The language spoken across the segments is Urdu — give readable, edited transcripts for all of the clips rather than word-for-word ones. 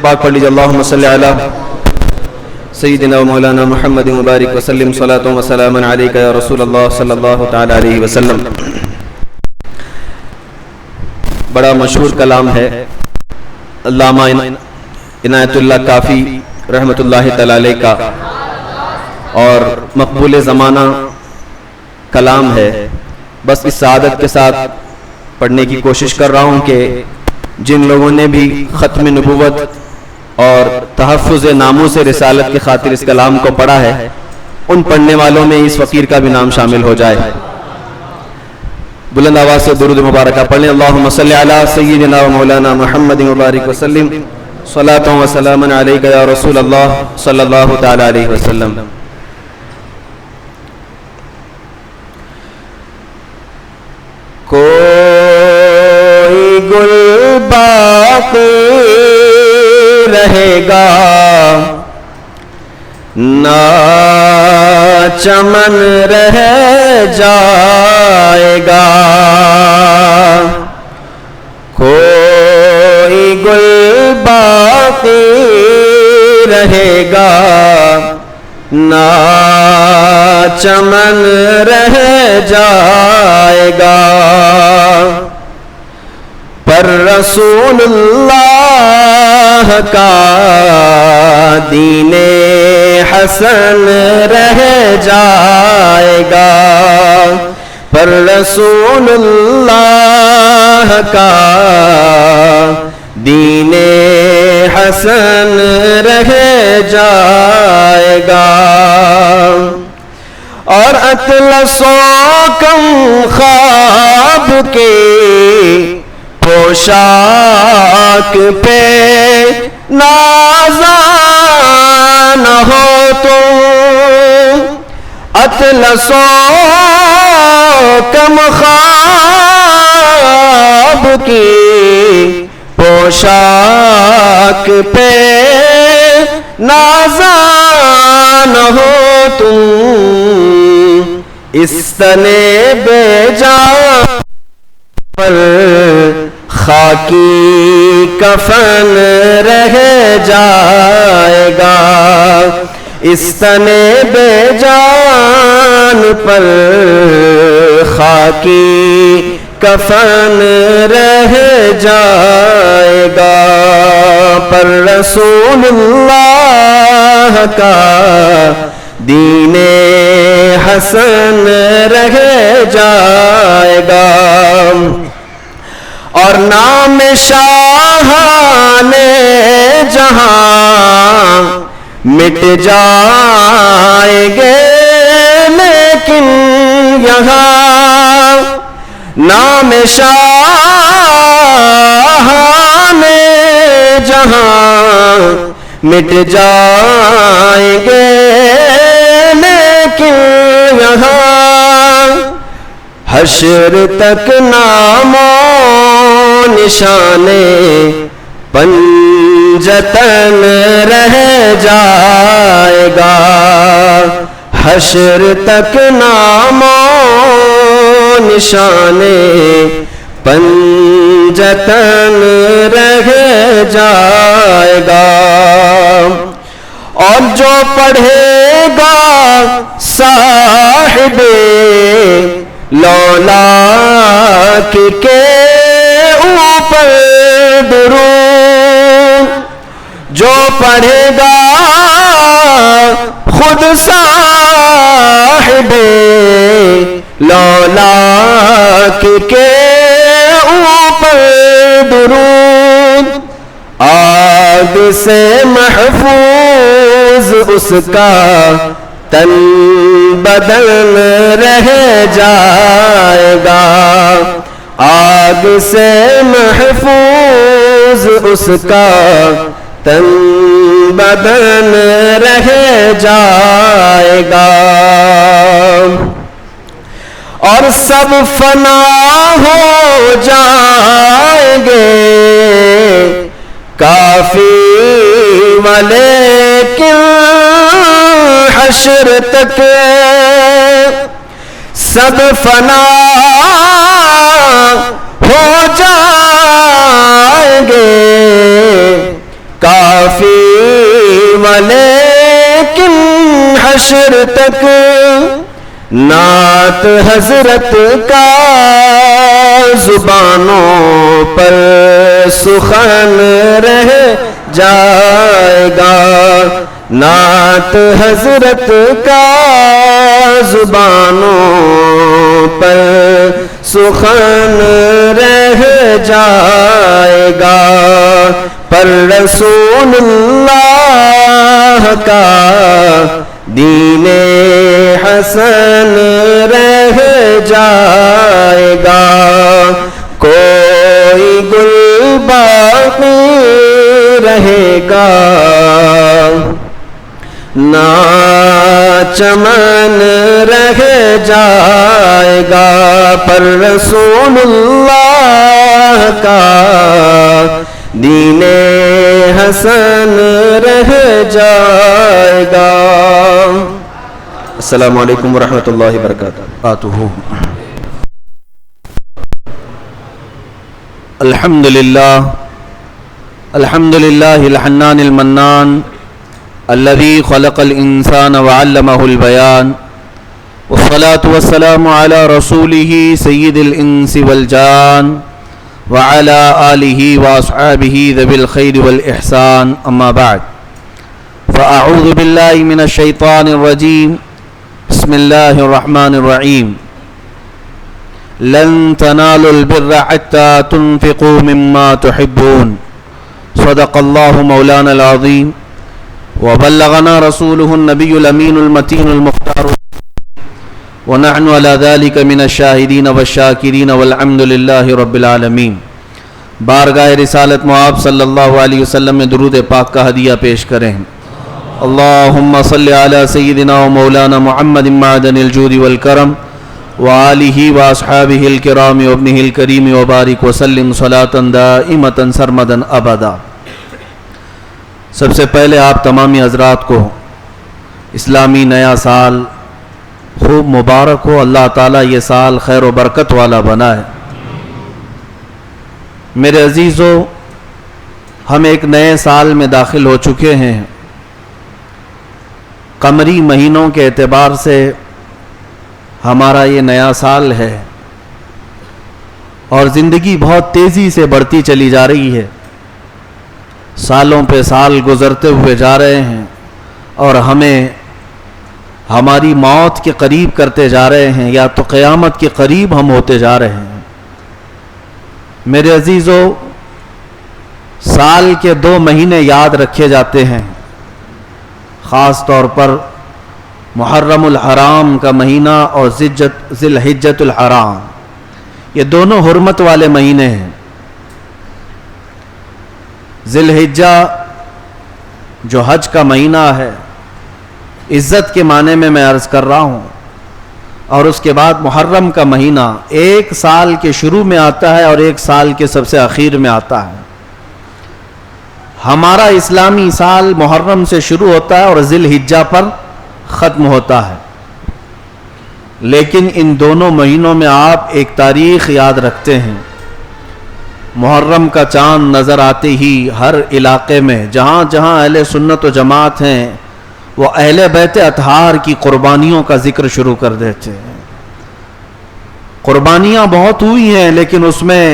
پاک پڑھ لیجیے اللہم صلی علی سیدنا و مولانا محمد مبارک وسلم صلاۃ و سلام علیک یا رسول اللہ صلی اللہ تعالی علیہ وسلم۔ بڑا مشہور کلام ہے علامہ عنایت اللہ کافی رحمۃ اللہ تعالی علیہ کا، اور مقبول زمانہ کلام ہے۔ بس اس سعادت کے ساتھ پڑھنے کی کوشش کر رہا ہوں کہ جن لوگوں نے بھی ختم نبوت اور تحفظ ناموس رسالت کی خاطر اس کلام کو پڑھا ہے، ان پڑھنے والوں میں اس فقیر کا بھی نام شامل ہو جائے۔ بلند آواز سے درود مبارکہ پڑھیں۔ اللہم صلی علی سیدنا و مولانا محمد مبارک وسلم صلاۃ و سلام علیک یا رسول اللہ صلی اللہ تعالی علیہ وسلم۔ کوئی گل باقی رہے گا نہ چمن رہ جائے گا، کوئی گل باقی رہے گا نہ چمن رہ جائے گا، پر رسول اللہ کا دین حسن رہ جائے گا، پر رسول اللہ کا دین حسن رہ جائے گا، اور اطلس و کم خواب کے پوشاک پہ نازاں نہ ہو تم، اطلس و کم خواب کی پوشاک پہ نازاں نہ ہو تم، اس تنے بے جان پر خاکی کفن رہ جائے گا، اس تنے بے جان پر خاکی کفن رہ جائے گا، پر رسول اللہ کا دین حسن رہ جائے گا، اور نام شاہان جہاں مٹ جائیں گے لیکن یہاں نام شاہان جہاں مٹ جائیں گے لیکن یہاں حشر تک نام و نشانے پنجتن رہ جائے گا، حشر تک نام و نشانے پنجتن رہ جائے گا، اور جو پڑھے گا صاحب لولاک کے اوپر درود، جو پڑھے گا خود صاحب لولاک کے اوپر درود، آگ سے محفوظ اس کا تن بدن رہ جائے گا، آگ سے محفوظ اس کا تن بدن رہ جائے گا، اور سب فنا ہو جائیں گے کافی ولیکن حشر تک سب فنا ہو جائیں گے کافی لیکن حشر تک نعت حضرت کا زبانوں پر سخن رہ جائے گا، نعت حضرت کا زبانوں پر سخن رہ جائے گا، پر رسول اللہ کا دین حسن رہ جائے گا، کوئی گل باقی رہے گا نہ چمن رہ جائے گا، پر رسول اللہ کا دین حسن رہ جائے گا۔ السلام علیکم ورحمۃ اللہ وبرکاتہ۔ الحمدللہ الحنان المنان الذي خلق الإنسان وعلمه البيان، والصلاة والسلام على رسوله سيد الإنس والجان وعلى آله وأصحابه ذوي الخير والإحسان، أما بعد، فأعوذ بالله من الشيطان الرجيم، بسم الله الرحمن الرحيم، لن تنالوا البر حتى تنفقوا مما تحبون، صدق الله مولانا العظيم، وبلغنا رسوله النبي الأمين المتين المختار، ونحن على ذلك من الشاهدين والشاكرين والحمد لله رب العالمین۔ بارگاہ رسالت معاب صلی اللہ علیہ وسلم میں درود پاک کا ہدیہ پیش کریں۔ اللہم صلی علی سیدنا و مولانا محمد معدن الجود والکرم وآلہ واصحابہ الکرام وابنہ الکریم وبارک وسلم صلاۃ دائمۃ سرمدا ابدا۔ سب سے پہلے آپ تمامی حضرات کو اسلامی نیا سال خوب مبارک ہو، اللہ تعالیٰ یہ سال خیر و برکت والا بنائے۔ میرے عزیزو، ہم ایک نئے سال میں داخل ہو چکے ہیں۔ قمری مہینوں کے اعتبار سے ہمارا یہ نیا سال ہے، اور زندگی بہت تیزی سے بڑھتی چلی جا رہی ہے، سالوں پہ سال گزرتے ہوئے جا رہے ہیں، اور ہمیں ہماری موت کے قریب کرتے جا رہے ہیں، یا تو قیامت کے قریب ہم ہوتے جا رہے ہیں۔ میرے عزیزو، سال کے 2 مہینے یاد رکھے جاتے ہیں، خاص طور پر محرم الحرام کا مہینہ اور ذی الحجۃ الحرام، یہ دونوں حرمت والے مہینے ہیں۔ ذی الحجہ جو حج کا مہینہ ہے، عزت کے معنی میں عرض کر رہا ہوں، اور اس کے بعد محرم کا مہینہ ایک سال کے شروع میں آتا ہے اور ایک سال کے سب سے اخیر میں آتا ہے۔ ہمارا اسلامی سال محرم سے شروع ہوتا ہے اور ذی الحجہ پر ختم ہوتا ہے، لیکن ان دونوں مہینوں میں آپ ایک تاریخ یاد رکھتے ہیں۔ محرم کا چاند نظر آتے ہی ہر علاقے میں جہاں جہاں اہل سنت و جماعت ہیں، وہ اہل بیت اطہار کی قربانیوں کا ذکر شروع کر دیتے ہیں۔ قربانیاں بہت ہوئی ہیں، لیکن اس میں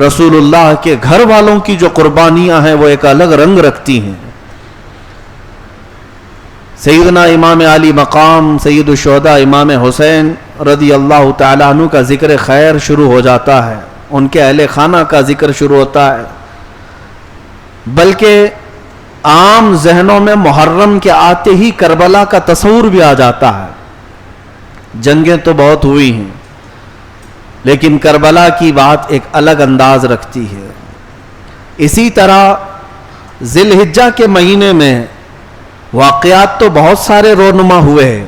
رسول اللہ کے گھر والوں کی جو قربانیاں ہیں وہ ایک الگ رنگ رکھتی ہیں۔ سیدنا امام علی مقام سید الشہداء امام حسین رضی اللہ تعالیٰ عنہ کا ذکر خیر شروع ہو جاتا ہے، ان کے اہل خانہ کا ذکر شروع ہوتا ہے، بلکہ عام ذہنوں میں محرم کے آتے ہی کربلا کا تصور بھی آ جاتا ہے۔ جنگیں تو بہت ہوئی ہیں، لیکن کربلا کی بات ایک الگ انداز رکھتی ہے۔ اسی طرح ذی الحجہ کے مہینے میں واقعات تو بہت سارے رونما ہوئے ہیں،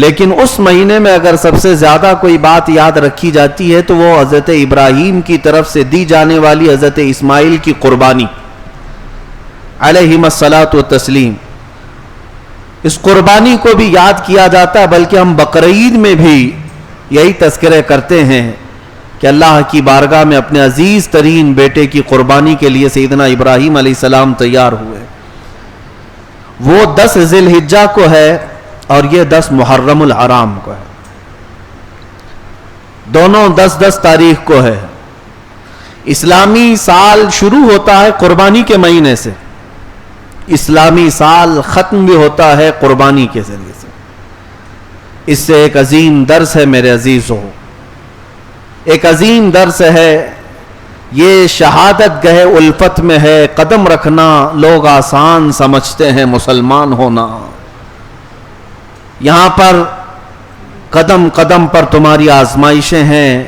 لیکن اس مہینے میں اگر سب سے زیادہ کوئی بات یاد رکھی جاتی ہے تو وہ حضرت ابراہیم کی طرف سے دی جانے والی حضرت اسماعیل کی قربانی علیہم الصلاۃ والتسلیم۔ اس قربانی کو بھی یاد کیا جاتا ہے، بلکہ ہم بقرعید میں بھی یہی تذکرے کرتے ہیں کہ اللہ کی بارگاہ میں اپنے عزیز ترین بیٹے کی قربانی کے لیے سیدنا ابراہیم علیہ السلام تیار ہوئے. وہ 10 ذی الحجہ کو ہے اور یہ 10 محرم الحرام کو ہے. دونوں 10 تاریخ کو ہے. اسلامی سال شروع ہوتا ہے قربانی کے مہینے سے، اسلامی سال ختم بھی ہوتا ہے قربانی کے ذریعے سے. اس سے ایک عظیم درس ہے میرے عزیزوں، ایک عظیم درس ہے. یہ شہادت گہ الفت میں ہے قدم رکھنا، لوگ آسان سمجھتے ہیں مسلمان ہونا. یہاں پر قدم قدم پر تمہاری آزمائشیں ہیں،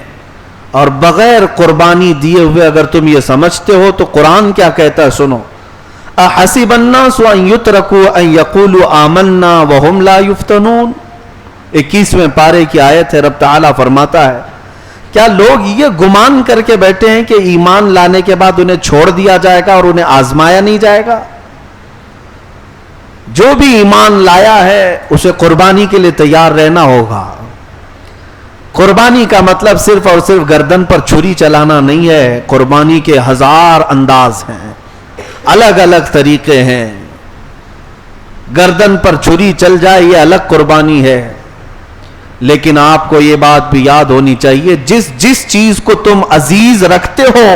اور بغیر قربانی دیے ہوئے اگر تم یہ سمجھتے ہو تو قرآن کیا کہتا ہے سنو. احسب الناس ان یترکوا ان یقولوا آمنا وهم لا یفتنون، 21ویں پارے کی آیت ہے. رب تعالیٰ فرماتا ہے کیا لوگ یہ گمان کر کے بیٹھے ہیں کہ ایمان لانے کے بعد انہیں چھوڑ دیا جائے گا اور انہیں آزمایا نہیں جائے گا؟ جو بھی ایمان لایا ہے اسے قربانی کے لیے تیار رہنا ہوگا. قربانی کا مطلب صرف اور صرف گردن پر چھری چلانا نہیں ہے. قربانی کے 1000 انداز ہیں، الگ الگ طریقے ہیں. گردن پر چھری چل جائے یہ الگ قربانی ہے. لیکن آپ کو یہ بات بھی یاد ہونی چاہیے جس چیز کو تم عزیز رکھتے ہو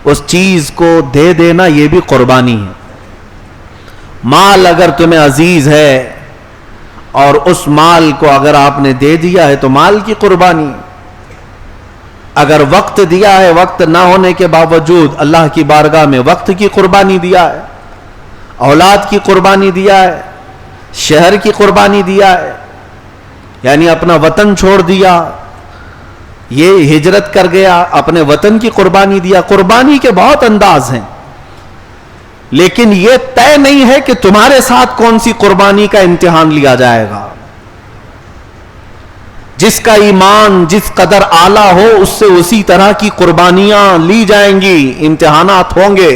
اس چیز کو دے دینا یہ بھی قربانی ہے. مال اگر تمہیں عزیز ہے اور اس مال کو اگر آپ نے دے دیا ہے تو مال کی قربانی. اگر وقت دیا ہے، وقت نہ ہونے کے باوجود اللہ کی بارگاہ میں وقت کی قربانی دیا ہے، اولاد کی قربانی دیا ہے، شہر کی قربانی دیا ہے، یعنی اپنا وطن چھوڑ دیا، یہ ہجرت کر گیا، اپنے وطن کی قربانی دیا. قربانی کے بہت انداز ہیں، لیکن یہ طے نہیں ہے کہ تمہارے ساتھ کون سی قربانی کا امتحان لیا جائے گا. جس کا ایمان جس قدر اعلیٰ ہو اس سے اسی طرح کی قربانیاں لی جائیں گی، امتحانات ہوں گے.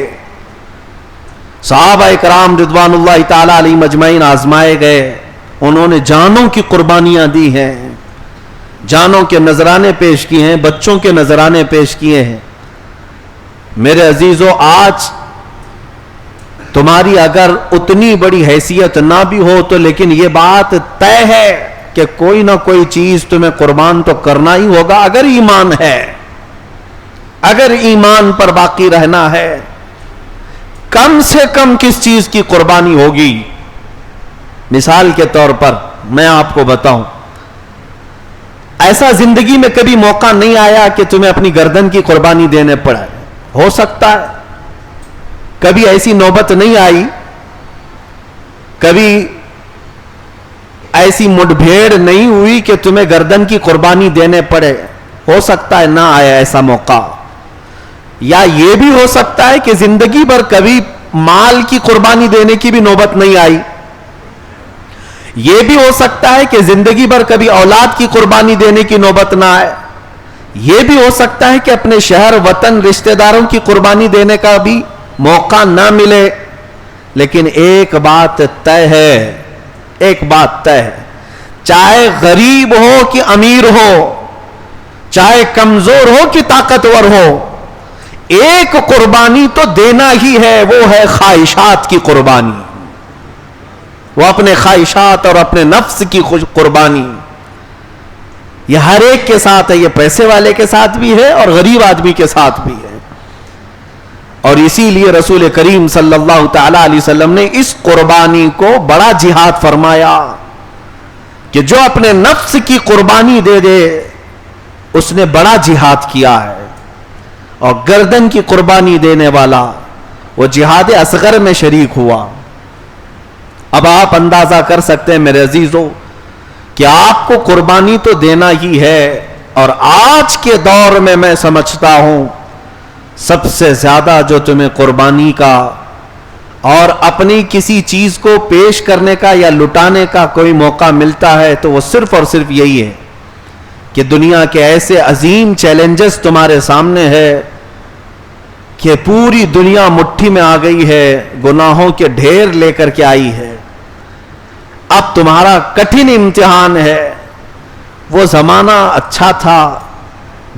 صحابہ اکرام رضوان اللہ تعالی علیہم اجمعین آزمائے گئے، انہوں نے جانوں کی قربانیاں دی ہیں، جانوں کے نذرانے پیش کیے ہیں، بچوں کے نذرانے پیش کیے ہیں. میرے عزیزو، آج تمہاری اگر اتنی بڑی حیثیت نہ بھی ہو تو لیکن یہ بات طے ہے کہ کوئی نہ کوئی چیز تمہیں قربان تو کرنا ہی ہوگا. اگر ایمان ہے، اگر ایمان پر باقی رہنا ہے، کم سے کم کس چیز کی قربانی ہوگی؟ مثال کے طور پر میں آپ کو بتاؤں، ایسا زندگی میں کبھی موقع نہیں آیا کہ تمہیں اپنی گردن کی قربانی دینے پڑے. ہو سکتا ہے کبھی ایسی نوبت نہیں آئی، کبھی ایسی مٹبھیڑ نہیں ہوئی کہ تمہیں گردن کی قربانی دینے پڑے. ہو سکتا ہے نہ آیا ایسا موقع. یا یہ بھی ہو سکتا ہے کہ زندگی بھر کبھی مال کی قربانی دینے کی بھی نوبت نہیں آئی. یہ بھی ہو سکتا ہے کہ زندگی بھر کبھی اولاد کی قربانی دینے کی نوبت نہ آئے. یہ بھی ہو سکتا ہے کہ اپنے شہر وطن رشتہ داروں کی قربانی دینے کا بھی موقع نہ ملے. لیکن ایک بات طے ہے، ایک بات طے ہے، چاہے غریب ہو کہ امیر ہو، چاہے کمزور ہو کہ طاقتور ہو، ایک قربانی تو دینا ہی ہے، وہ ہے خواہشات کی قربانی. وہ اپنے خواہشات اور اپنے نفس کی قربانی. یہ ہر ایک کے ساتھ ہے، یہ پیسے والے کے ساتھ بھی ہے اور غریب آدمی کے ساتھ بھی ہے. اور اسی لیے رسول کریم صلی اللہ تعالی علیہ وسلم نے اس قربانی کو بڑا جہاد فرمایا کہ جو اپنے نفس کی قربانی دے دے اس نے بڑا جہاد کیا ہے. اور گردن کی قربانی دینے والا وہ جہاد اصغر میں شریک ہوا. اب آپ اندازہ کر سکتے ہیں میرے عزیزو کہ آپ کو قربانی تو دینا ہی ہے. اور آج کے دور میں سمجھتا ہوں سب سے زیادہ جو تمہیں قربانی کا اور اپنی کسی چیز کو پیش کرنے کا یا لٹانے کا کوئی موقع ملتا ہے تو وہ صرف اور صرف یہی ہے کہ دنیا کے ایسے عظیم چیلنجز تمہارے سامنے ہے کہ پوری دنیا مٹھی میں آ گئی ہے، گناہوں کے ڈھیر لے کر کے آئی ہے. اب تمہارا کٹھن امتحان ہے. وہ زمانہ اچھا تھا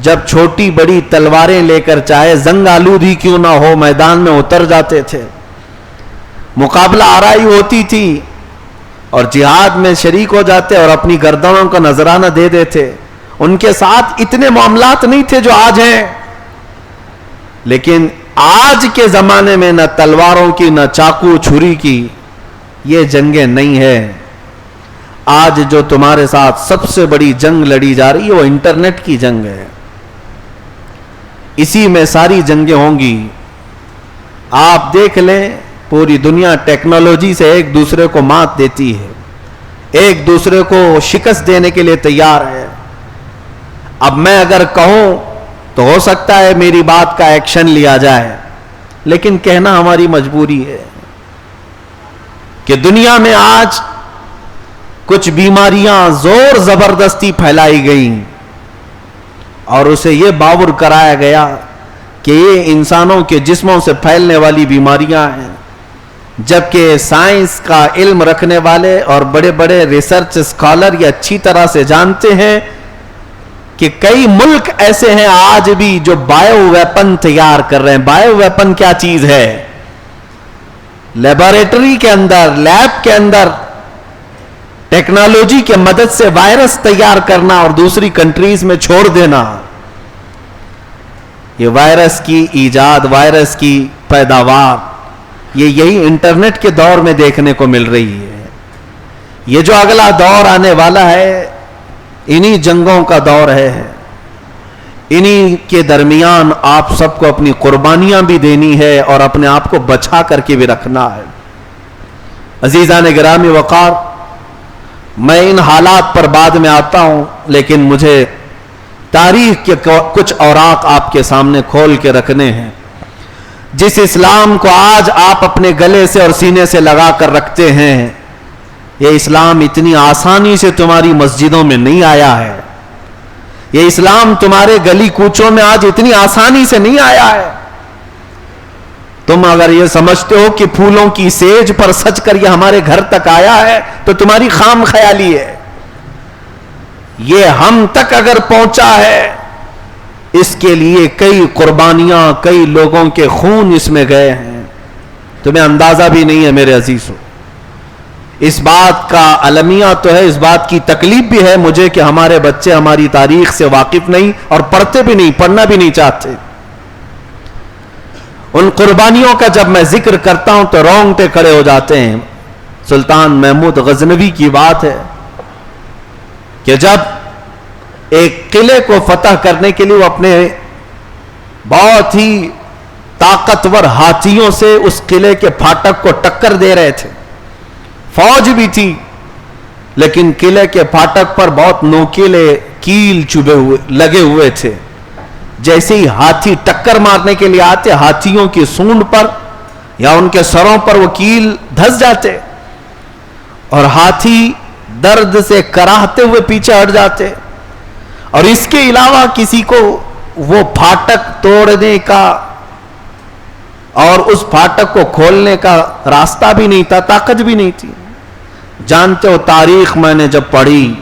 جب چھوٹی بڑی تلواریں لے کر چاہے زنگ آلود ہی کیوں نہ ہو میدان میں اتر جاتے تھے. مقابلہ آرائی ہوتی تھی اور جہاد میں شریک ہو جاتے اور اپنی گردنوں کا نذرانہ دے دیتے. ان کے ساتھ اتنے معاملات نہیں تھے جو آج ہیں. لیکن آج کے زمانے میں نہ تلواروں کی نہ چاقو چھری کی یہ جنگیں نہیں ہیں. آج جو تمہارے ساتھ سب سے بڑی جنگ لڑی جا رہی ہے وہ انٹرنیٹ کی جنگ ہے. اسی میں ساری جنگیں ہوں گی. آپ دیکھ لیں پوری دنیا ٹیکنالوجی سے ایک دوسرے کو مات دیتی ہے, ایک دوسرے کو شکست دینے کے لیے تیار ہے. اب میں اگر کہوں تو ہو سکتا ہے میری بات کا ایکشن لیا جائے, لیکن کہنا ہماری مجبوری ہے کہ دنیا میں آج کچھ بیماریاں زور زبردستی پھیلائی گئیں اور اسے یہ باور کرایا گیا کہ یہ انسانوں کے جسموں سے پھیلنے والی بیماریاں ہیں, جبکہ سائنس کا علم رکھنے والے اور بڑے بڑے ریسرچ اسکالر یہ اچھی طرح سے جانتے ہیں کہ کئی ملک ایسے ہیں آج بھی جو بایو ویپن تیار کر رہے ہیں. بایو ویپن کیا چیز ہے؟ لیبارٹری کے اندر, لیب کے اندر ٹیکنالوجی کے مدد سے وائرس تیار کرنا اور دوسری کنٹریز میں چھوڑ دینا. یہ وائرس کی ایجاد, وائرس کی پیداوار یہی انٹرنیٹ کے دور میں دیکھنے کو مل رہی ہے. یہ جو اگلا دور آنے والا ہے انہی جنگوں کا دور ہے. انہی کے درمیان آپ سب کو اپنی قربانیاں بھی دینی ہے اور اپنے آپ کو بچا کر کے بھی رکھنا ہے. عزیزان گرامی وقار, میں ان حالات پر بعد میں آتا ہوں, لیکن مجھے تاریخ کے کچھ اوراق آپ کے سامنے کھول کے رکھنے ہیں. جس اسلام کو آج آپ اپنے گلے سے اور سینے سے لگا کر رکھتے ہیں, یہ اسلام اتنی آسانی سے تمہاری مسجدوں میں نہیں آیا ہے. یہ اسلام تمہارے گلی کوچوں میں آج اتنی آسانی سے نہیں آیا ہے. تم اگر یہ سمجھتے ہو کہ پھولوں کی سیج پر سج کر یہ ہمارے گھر تک آیا ہے تو تمہاری خام خیالی ہے. یہ ہم تک اگر پہنچا ہے اس کے لیے کئی قربانیاں, کئی لوگوں کے خون اس میں گئے ہیں, تمہیں اندازہ بھی نہیں ہے میرے عزیزوں. اس بات کا المیہ تو ہے, اس بات کی تکلیف بھی ہے مجھے کہ ہمارے بچے ہماری تاریخ سے واقف نہیں اور پڑھتے بھی نہیں, پڑھنا بھی نہیں چاہتے. ان قربانیوں کا جب میں ذکر کرتا ہوں تو رونگٹے کھڑے ہو جاتے ہیں. سلطان محمود غزنوی کی بات ہے کہ جب ایک قلعے کو فتح کرنے کے لیے وہ اپنے بہت ہی طاقتور ہاتھیوں سے اس قلعے کے پھاٹک کو ٹکر دے رہے تھے, فوج بھی تھی, لیکن قلعے کے پھاٹک پر بہت نوکیلے کیل چبھے ہوئے لگے ہوئے تھے. جیسے ہی ہاتھی ٹکر مارنے کے لیے آتے, ہاتھیوں کی سونڈ پر یا ان کے سروں پر وہ کیل دھس جاتے اور ہاتھی درد سے کراہتے ہوئے پیچھے ہٹ جاتے. اور اس کے علاوہ کسی کو وہ پھاٹک توڑنے کا اور اس پھاٹک کو کھولنے کا راستہ بھی نہیں تھا, طاقت بھی نہیں تھی. جانتے ہو تاریخ میں نے جب پڑھی,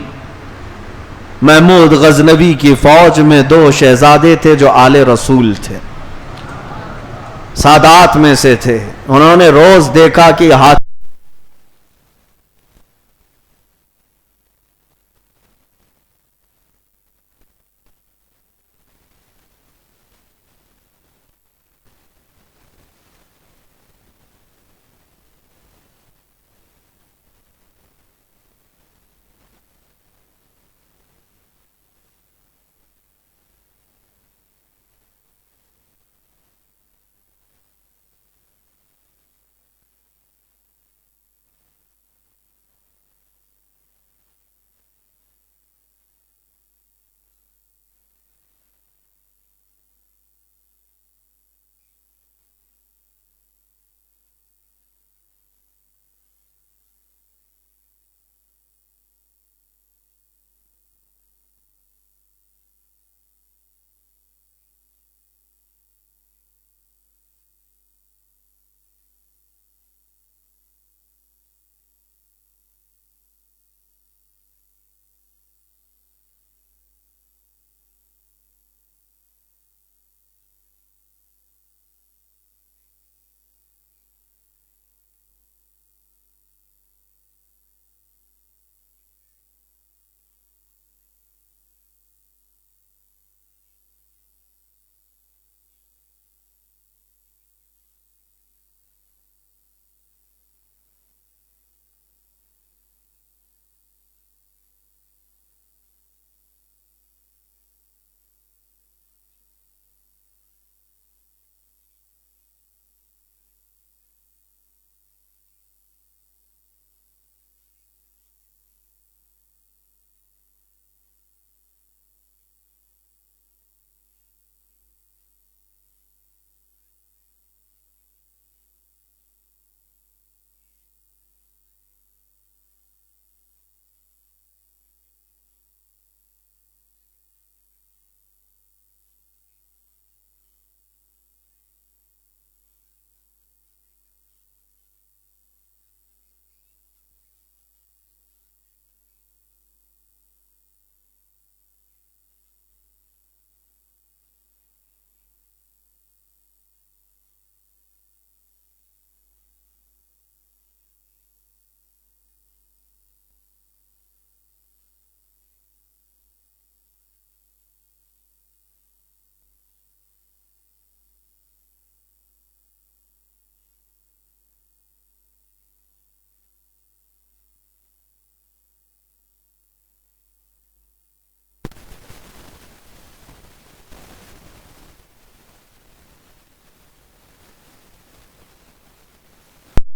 محمود غزنوی کی فوج میں 2 شہزادے تھے جو آل رسول تھے, سادات میں سے تھے. انہوں نے روز دیکھا کہ ہاتھ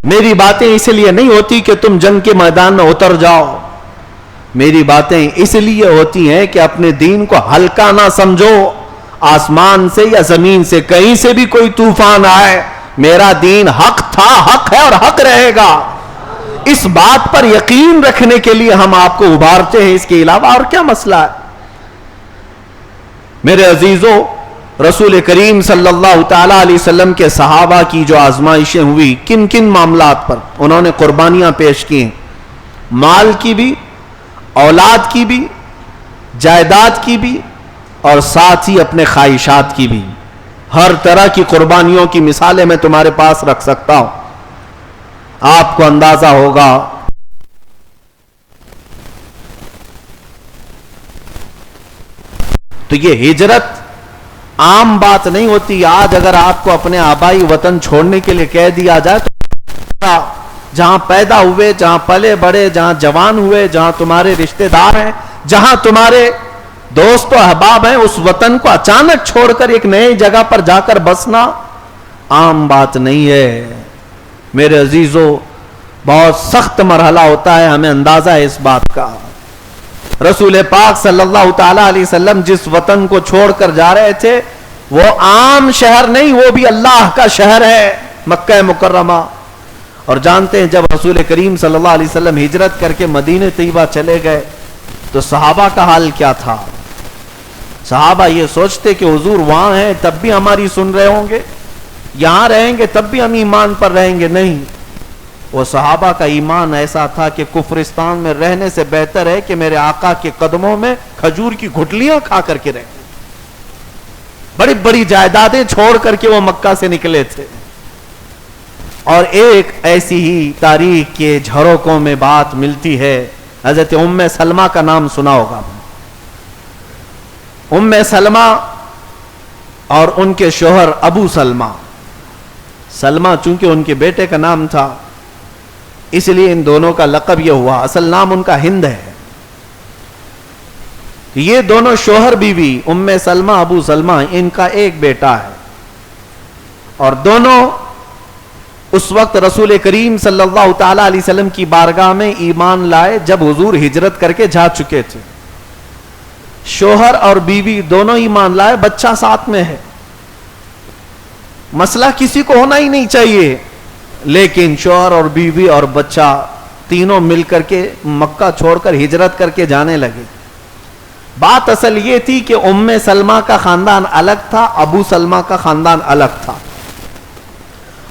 میری باتیں اس لیے نہیں ہوتی کہ تم جنگ کے میدان میں اتر جاؤ، میری باتیں اس لیے ہوتی ہیں کہ اپنے دین کو ہلکا نہ سمجھو. آسمان سے یا زمین سے کہیں سے بھی کوئی طوفان آئے، میرا دین حق تھا، حق ہے اور حق رہے گا. اس بات پر یقین رکھنے کے لیے ہم آپ کو ابھارتے ہیں، اس کے علاوہ اور کیا مسئلہ ہے؟ میرے عزیزوں، رسول کریم صلی اللہ تعالی علیہ وسلم کے صحابہ کی جو آزمائشیں ہوئی، کن کن معاملات پر انہوں نے قربانیاں پیش کی، مال کی بھی، اولاد کی بھی، جائیداد کی بھی، اور ساتھ ہی اپنے خواہشات کی بھی. ہر طرح کی قربانیوں کی مثالیں میں تمہارے پاس رکھ سکتا ہوں. آپ کو اندازہ ہوگا تو یہ ہجرت عام بات نہیں ہوتی. آج اگر آپ کو اپنے آبائی وطن چھوڑنے کے لیے کہہ دیا جائے تو جہاں پیدا ہوئے، جہاں پلے بڑے، جہاں جوان ہوئے، جہاں تمہارے رشتہ دار ہیں، جہاں تمہارے دوست و احباب ہیں، اس وطن کو اچانک چھوڑ کر ایک نئے جگہ پر جا کر بسنا عام بات نہیں ہے. میرے عزیزوں، بہت سخت مرحلہ ہوتا ہے، ہمیں اندازہ ہے اس بات کا. رسول پاک صلی اللہ تعالی علیہ وسلم جس وطن کو چھوڑ کر جا رہے تھے وہ عام شہر نہیں، وہ بھی اللہ کا شہر ہے، مکہ مکرمہ. اور جانتے ہیں جب رسول کریم صلی اللہ علیہ وسلم ہجرت کر کے مدینہ طیبہ چلے گئے تو صحابہ کا حال کیا تھا؟ صحابہ یہ سوچتے کہ حضور وہاں ہیں تب بھی ہماری سن رہے ہوں گے، یہاں رہیں گے تب بھی ہم ایمان پر رہیں گے. نہیں، وہ صحابہ کا ایمان ایسا تھا کہ کفرستان میں رہنے سے بہتر ہے کہ میرے آقا کے قدموں میں کھجور کی گھٹلیاں کھا کر کے رہیں. بڑی بڑی جائیدادیں چھوڑ کر کے وہ مکہ سے نکلے تھے. اور ایک ایسی ہی تاریخ کے جھروکوں میں بات ملتی ہے. حضرت ام سلمہ کا نام سنا ہوگا. ام سلمہ اور ان کے شوہر ابو سلمہ، سلمہ چونکہ ان کے بیٹے کا نام تھا اس لیے ان دونوں کا لقب یہ ہوا، اصل نام ان کا ہند ہے. یہ دونوں شوہر بیوی ام سلمہ ابو سلمہ، ان کا ایک بیٹا ہے. اور دونوں اس وقت رسول کریم صلی اللہ تعالی علیہ وسلم کی بارگاہ میں ایمان لائے جب حضور ہجرت کر کے جا چکے تھے. شوہر اور بیوی دونوں ایمان لائے، بچہ ساتھ میں ہے. مسئلہ کسی کو ہونا ہی نہیں چاہیے، لیکن شوہر اور بیوی اور بچہ تینوں مل کر کے مکہ چھوڑ کر ہجرت کر کے جانے لگے. بات اصل یہ تھی کہ ام سلمہ کا خاندان الگ تھا، ابو سلمہ کا خاندان الگ تھا،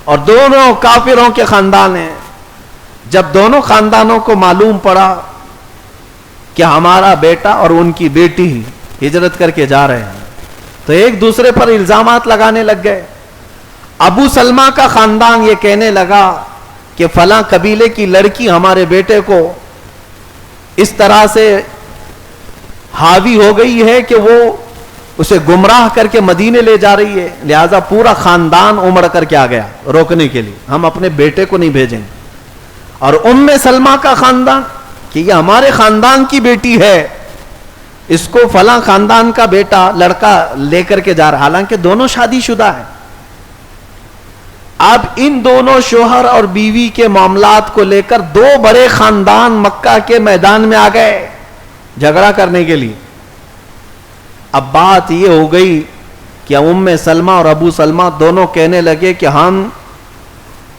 اور دونوں کافروں کے خاندان ہیں. جب دونوں خاندانوں کو معلوم پڑا کہ ہمارا بیٹا اور ان کی بیٹی ہجرت کر کے جا رہے ہیں تو ایک دوسرے پر الزامات لگانے لگ گئے. ابو سلمہ کا خاندان یہ کہنے لگا کہ فلاں قبیلے کی لڑکی ہمارے بیٹے کو اس طرح سے حاوی ہو گئی ہے کہ وہ اسے گمراہ کر کے مدینے لے جا رہی ہے، لہذا پورا خاندان امڑ کر کے آ گیا روکنے کے لیے، ہم اپنے بیٹے کو نہیں بھیجیں گے. اور ام سلمہ کا خاندان کہ یہ ہمارے خاندان کی بیٹی ہے، اس کو فلاں خاندان کا بیٹا لڑکا لے کر کے جا رہا، حالانکہ دونوں شادی شدہ ہیں. اب ان دونوں شوہر اور بیوی کے معاملات کو لے کر دو بڑے خاندان مکہ کے میدان میں آ گئے جھگڑا کرنے کے لیے. اب بات یہ ہو گئی کہ ام سلمہ اور ابو سلمہ دونوں کہنے لگے کہ ہم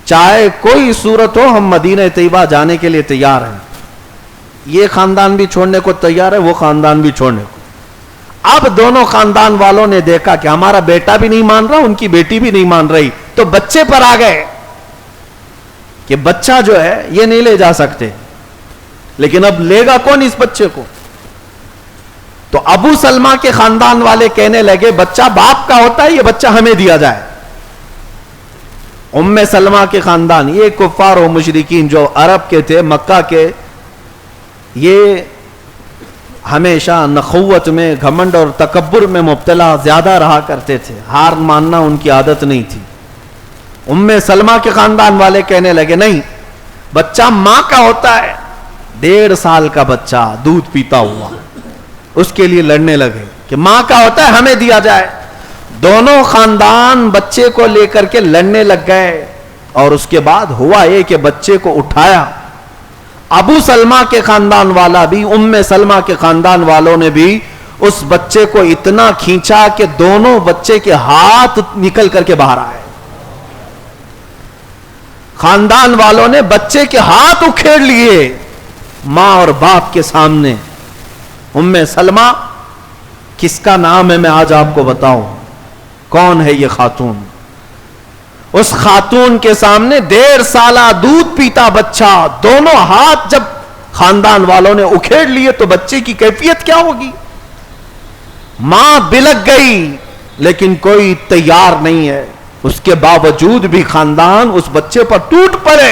چاہے کوئی صورت ہو ہم مدینہ طیبہ جانے کے لیے تیار ہیں. یہ خاندان بھی چھوڑنے کو تیار ہے، وہ خاندان بھی چھوڑنے کو. اب دونوں خاندان والوں نے دیکھا کہ ہمارا بیٹا بھی نہیں مان رہا، ان کی بیٹی بھی نہیں مان رہی، تو بچے پر آ گئے کہ بچہ جو ہے یہ نہیں لے جا سکتے. لیکن اب لے گا کون اس بچے کو؟ تو ابو سلمہ کے خاندان والے کہنے لگے بچہ باپ کا ہوتا ہے، یہ بچہ ہمیں دیا جائے. ام سلمہ کے خاندان یہ کفار و مشرکین جو عرب کے تھے، مکہ کے، یہ ہمیشہ نخوت میں، گھمنڈ اور تکبر میں مبتلا زیادہ رہا کرتے تھے، ہار ماننا ان کی عادت نہیں تھی. ام سلمہ کے خاندان والے کہنے لگے نہیں، بچہ ماں کا ہوتا ہے. 1.5 سال کا بچہ دودھ پیتا ہوا، اس کے لیے لڑنے لگے کہ ماں کا ہوتا ہے ہمیں دیا جائے. دونوں خاندان بچے کو لے کر کے لڑنے لگ گئے. اور اس کے بعد ہوا یہ کہ بچے کو اٹھایا. ابو سلمہ کے خاندان والا بھی, ام سلمہ کے خاندان والوں نے بھی اس بچے کو اتنا کھینچا کہ دونوں بچے کے ہاتھ نکل کر کے باہر آئے. خاندان والوں نے بچے کے ہاتھ اکھیڑ لیے ماں اور باپ کے سامنے. ام سلمہ کس کا نام ہے میں آج آپ کو بتاؤں. کون ہے یہ خاتون؟ اس خاتون کے سامنے 1.5 سالہ دودھ پیتا بچہ, دونوں ہاتھ جب خاندان والوں نے اکھیڑ لیے تو بچے کی کیفیت کیا ہوگی؟ ماں بلک گئی لیکن کوئی تیار نہیں ہے. اس کے باوجود بھی خاندان اس بچے پر ٹوٹ پڑے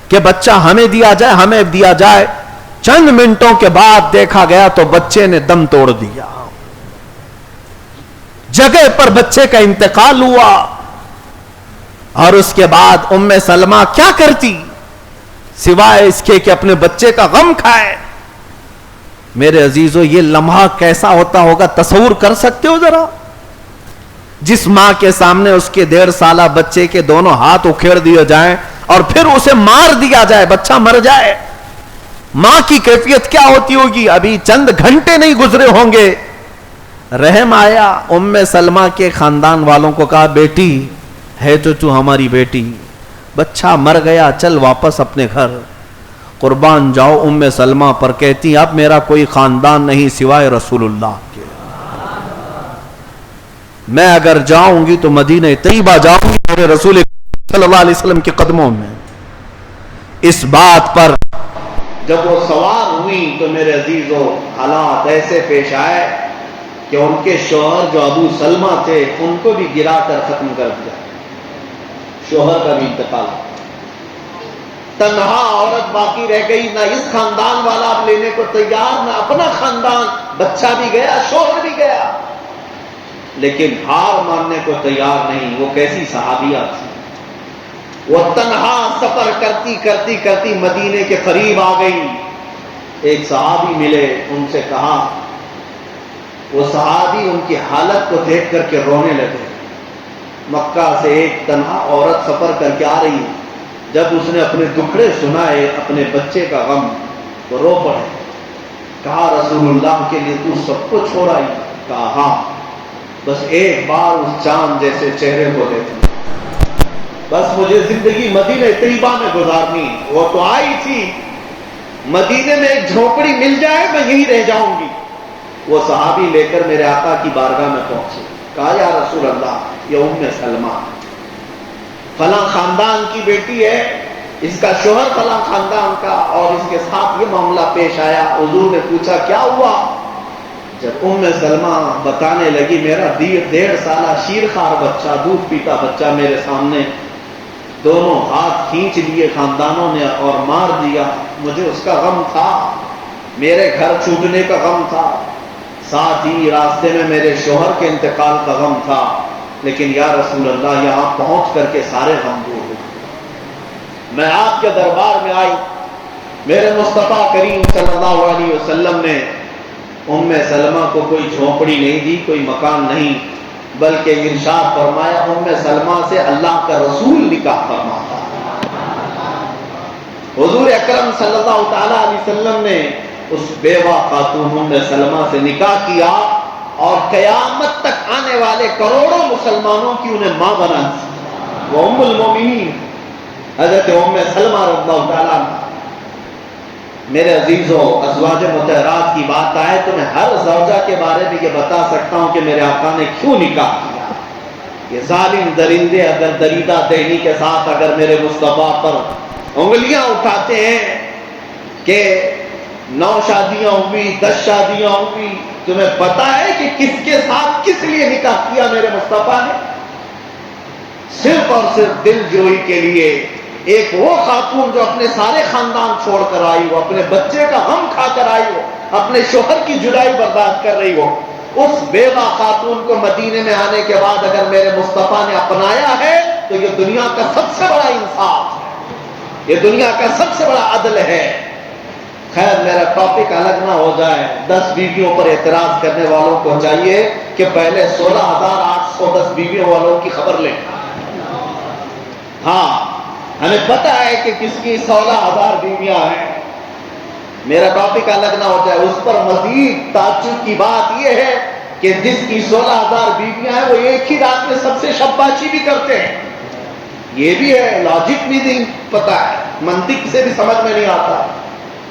کہ بچہ ہمیں دیا جائے, ہمیں دیا جائے. چند منٹوں کے بعد دیکھا گیا تو بچے نے دم توڑ دیا. جگہ پر بچے کا انتقال ہوا. اور اس کے بعد ام سلمہ کیا کرتی سوائے اس کے کہ اپنے بچے کا غم کھائے. میرے عزیزو, یہ لمحہ کیسا ہوتا ہوگا تصور کر سکتے ہو ذرا؟ جس ماں کے سامنے اس کے 1.5 سالہ بچے کے دونوں ہاتھ اکھیڑ دیے جائیں اور پھر اسے مار دیا جائے, بچہ مر جائے, ماں کی کیفیت کیا ہوتی ہوگی؟ ابھی چند گھنٹے نہیں گزرے ہوں گے, رحم آیا. ام سلمہ کے خاندان والوں کو کہا بیٹی ہے تو ہماری بیٹی, بچہ مر گیا, چل واپس اپنے گھر. قربان جاؤ ام سلمہ پر کہتی اب میرا کوئی خاندان نہیں سوائے رسول اللہ کے. میں اگر جاؤں گی تو مدینہ طیبہ جاؤں گی میرے رسول صلی اللہ علیہ وسلم کے قدموں میں. اس بات پر جب وہ سوار ہوئی تو میرے عزیزو حالات ایسے پیش آئے کہ ان کے شوہر جو ابو سلمہ تھے ان کو بھی گرا کر ختم کر دیا. شوہر کا بھی انتقال. تنہا عورت باقی رہ گئی, نہ اس خاندان والا اب لینے کو تیار, نہ اپنا خاندان. بچہ بھی گیا, شوہر بھی گیا, لیکن ہار ماننے کو تیار نہیں. وہ کیسی صحابیہ تھی, وہ تنہا سفر کرتی کرتی کرتی مدینے کے قریب آ گئی. ایک صحابی ملے, ان سے کہا, وہ صحابی ان کی حالت کو دیکھ کر کے رونے لگے. مکہ سے ایک تنہا عورت سفر کر کے آ رہی. جب اس نے اپنے دکھڑے سنائے, اپنے بچے کا غم, تو رو پڑے. کہا رسول اللہ کے لیے تو سب کو چھوڑائی؟ کہا ہاں, بس ایک بار اس چاند جیسے چہرے کو دیکھنا, بس مجھے زندگی مدینہ طیبہ میں گزارنی. وہ تو آئی تھی, مدینے میں ایک جھونپڑی مل جائے میں یہیں رہ جاؤں گی. وہ صحابی لے کر میرے آقا کی بارگاہ میں پہنچے. کہا یا رسول اللہ, یہ ام سلمہ فلاں خاندان کی بیٹی ہے, اس کا شوہر فلاں خاندان کا, اور اس کے ساتھ یہ معاملہ پیش آیا. حضور نے پوچھا کیا ہوا؟ جب ام سلمہ بتانے لگی میرا 1.5 سالہ شیرخوار بچہ, دودھ پیتا بچہ میرے سامنے, دونوں ہاتھ کھینچ لیے خاندانوں نے اور مار دیا. مجھے اس کا غم تھا, میرے گھر چھوٹنے کا غم تھا, ساتھ ہی راستے میں میرے شوہر کے انتقال کا غم تھا, لیکن یا رسول اللہ یہاں پہنچ کر کے سارے غم دور ہوئے. میں آپ کے دربار میں آئی, میرے مصطفیٰ کریم صلی اللہ علیہ وسلم نے ام سلمہ کو کوئی جھونپڑی نہیں دی, کوئی مکان نہیں, بلکہ ارشاد فرمایا ام سلمہ سے اللہ کا رسول نکاح فرماتا. حضور اکرم صلی اللہ تعالی علیہ وسلم نے اس بیوہ خاتون ام سلمہ سے نکاح کیا اور قیامت تک آنے والے کروڑوں مسلمانوں کی انہیں ماں بنا دی. وہ ام المومنین حضرت ام سلمہ رضی اللہ تعالیٰ عنہ. میرے عزیزوں, ازواج مطہرات کی بات آئے تو میں ہر زوجہ کے بارے میں یہ بتا سکتا ہوں کہ میرے آقا نے کیوں نکاح کیا. یہ ظالم درندے اگر دریدہ دہنی کے ساتھ اگر میرے مصطفیٰ پر انگلیاں اٹھاتے ہیں کہ 9 شادیاں ہوئی, 10 شادیاں ہوئی, تمہیں پتا ہے کہ کس کے ساتھ کس لیے نکاح کیا میرے مصطفیٰ نے؟ صرف اور صرف دل جوئی کے لیے. ایک وہ خاتون جو اپنے سارے خاندان چھوڑ کر آئی ہو, اپنے بچے کا غم کھا کر آئی ہو, اپنے شوہر کی جدائی برداشت کر رہی ہو, اس بیوہ خاتون کو مدینے میں آنے کے بعد اگر میرے مصطفیٰ نے اپنایا ہے تو یہ دنیا کا سب سے بڑا انصاف ہے, یہ دنیا کا سب سے بڑا عدل ہے. خیر میرا ٹاپک الگ نہ ہو جائے. 10 بیویوں پر اعتراض کرنے والوں کو چاہیے کہ پہلے 16,810 بیویوں والوں کی خبر لیں. ہاں, ہمیں پتا ہے کہ کس کی 16,000 بیویاں ہیں. میرا ٹاپک الگ نہ ہو جائے. اس پر مزید تعجب کی بات یہ ہے کہ جس کی 16,000 بیویاں ہیں وہ ایک ہی رات میں سب سے شباشی بھی کرتے ہیں. یہ بھی ہے، لاجک بھی نہیں پتا ہے، منطق سے بھی سمجھ میں نہیں آتا.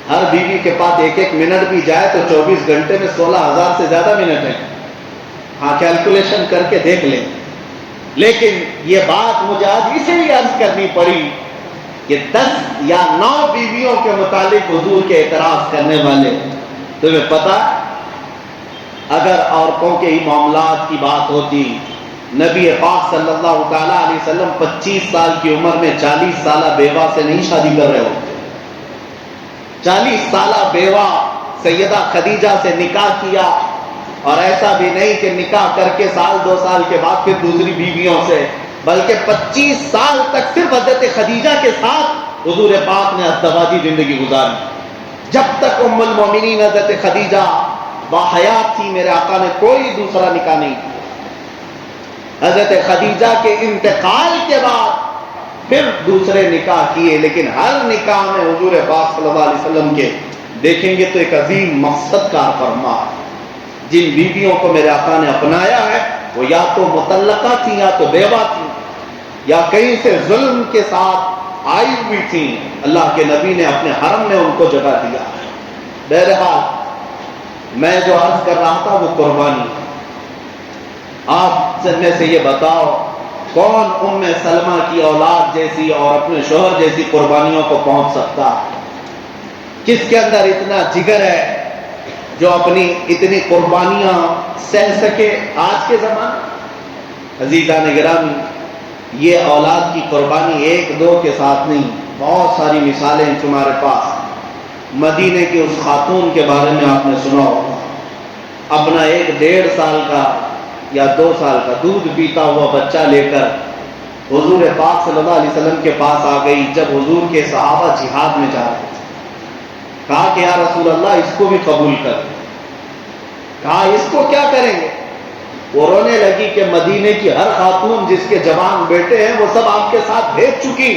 ہر بیوی کے پاس ایک ایک منٹ بھی جائے تو 24 گھنٹے میں 16,000 سے زیادہ منٹ ہیں. ہاں کیلکولیشن کر کے دیکھ لیں. لیکن یہ بات مجھے آج اسے بھی عرض کرنی پڑی کہ 10 یا 9 بیویوں کے متعلق حضور کے اعتراض کرنے والے، تمہیں پتا اگر عورتوں کے ہی معاملات کی بات ہوتی، نبی پاک صلی اللہ تعالی علیہ وسلم 25 سال کی عمر میں 40 سالہ بیوہ سے نہیں شادی کر رہے ہوتے. 40 سالہ بیوہ سیدہ خدیجہ سے نکاح کیا، اور ایسا بھی نہیں کہ نکاح کر کے سال 2 سال کے بعد پھر دوسری بیویوں سے، بلکہ 25 سال تک صرف حضرت خدیجہ کے ساتھ حضور پاک نے ازدواجی زندگی گزاری. جب تک ام المومنین حضرت خدیجہ باحیات تھی میرے آقا نے کوئی دوسرا نکاح نہیں کیا. حضرت خدیجہ کے انتقال کے بعد پھر دوسرے نکاح کیے، لیکن ہر نکاح میں حضور پاک صلی اللہ علیہ وسلم کے دیکھیں گے تو ایک عظیم مقصد کا فرما. جن بیویوں کو میرے آقا نے اپنایا ہے وہ یا تو مطلقہ تھیں یا تو بیوہ تھیں یا کہیں سے ظلم کے ساتھ آئی ہوئی تھیں. اللہ کے نبی نے اپنے حرم میں ان کو جگہ دیا. بہرحال میں جو عرض کر رہا تھا وہ قربانی. آپ میں سے یہ بتاؤ کون ام سلمہ کی اولاد جیسی اور اپنے شوہر جیسی قربانیوں کو پہنچ سکتا؟ کس کے اندر اتنا جگر ہے جو اپنی اتنی قربانیاں سہ سکے؟ آج کے زمانے عزیزان گرامی، یہ اولاد کی قربانی 1-2 کے ساتھ نہیں، بہت ساری مثالیں ہیں تمہارے پاس. مدینے کی اس خاتون کے بارے میں آپ نے سنا ہوگا، اپنا 1-1.5 سال کا یا 2 سال کا دودھ پیتا ہوا بچہ لے کر حضور پاک صلی اللہ علیہ وسلم کے پاس آ گئی جب حضور کے صحابہ جہاد میں جا رہے تھے. کہا کہ یا رسول اللہ اس کو بھی قبول کر. کہا اس کو کیا کریں گے؟ وہ رونے لگی کہ مدینے کی ہر خاتون جس کے جوان بیٹے ہیں وہ سب آپ کے ساتھ بھیج چکی،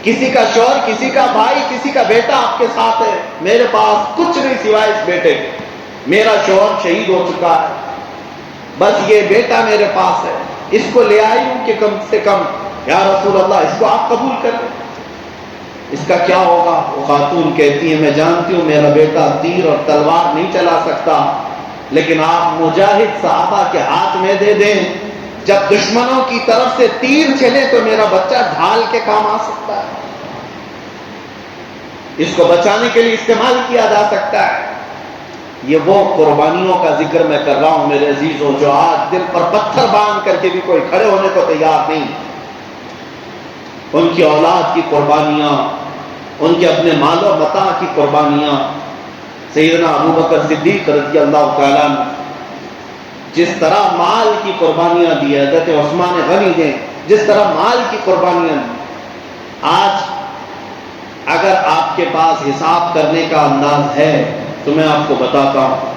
کسی کا شوہر، کسی کا بھائی، کسی کا بیٹا آپ کے ساتھ ہے، میرے پاس کچھ نہیں سوائے اس بیٹے کے. میرا شوہر شہید ہو چکا ہے، بس یہ بیٹا میرے پاس ہے، اس کو لے آئی ہوں کہ کم سے کم یا رسول اللہ اس کو آپ قبول کر لیں. اس کا کیا ہوگا؟ وہ خاتون کہتی ہے میں جانتی ہوں میرا بیٹا تیر اور تلوار نہیں چلا سکتا، لیکن آپ مجاہد صحابہ کے ہاتھ میں دے دیں، جب دشمنوں کی طرف سے تیر چلے تو میرا بچہ ڈھال کے کام آ سکتا ہے، اس کو بچانے کے لیے استعمال کیا جا سکتا ہے. یہ وہ قربانیوں کا ذکر میں کر رہا ہوں میرے عزیزوں جو آج دل پر پتھر باندھ کر کے بھی کوئی کھڑے ہونے کو تیار نہیں. ان کی اولاد کی قربانیاں، ان کے اپنے مال و متاع کی قربانیاں. سیدنا ابوبکر صدیق رضی اللہ تعالیٰ عنہ جس طرح مال کی قربانیاں دی، حضرت عثمان غنی نے جس طرح مال کی قربانیاں دی. آج اگر آپ کے پاس حساب کرنے کا انداز ہے تو میں آپ کو بتاتا ہوں،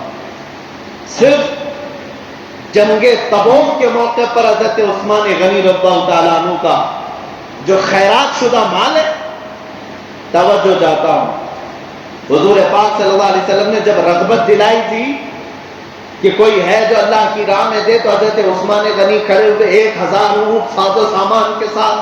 صرف جنگ تبوک کے موقع پر حضرت عثمان غنی رضی اللہ تعالیٰ عنہ کا جو خیرات شدہ مال ہے، توجہ چاہتا ہوں، حضور پاک صلی اللہ علیہ وسلم نے جب رغبت دلائی تھی کہ کوئی ہے جو اللہ کی راہ میں دے تو حضرت عثمان غنی کھڑے ہوئے 1000 اونٹ ساز و سامان کے ساتھ.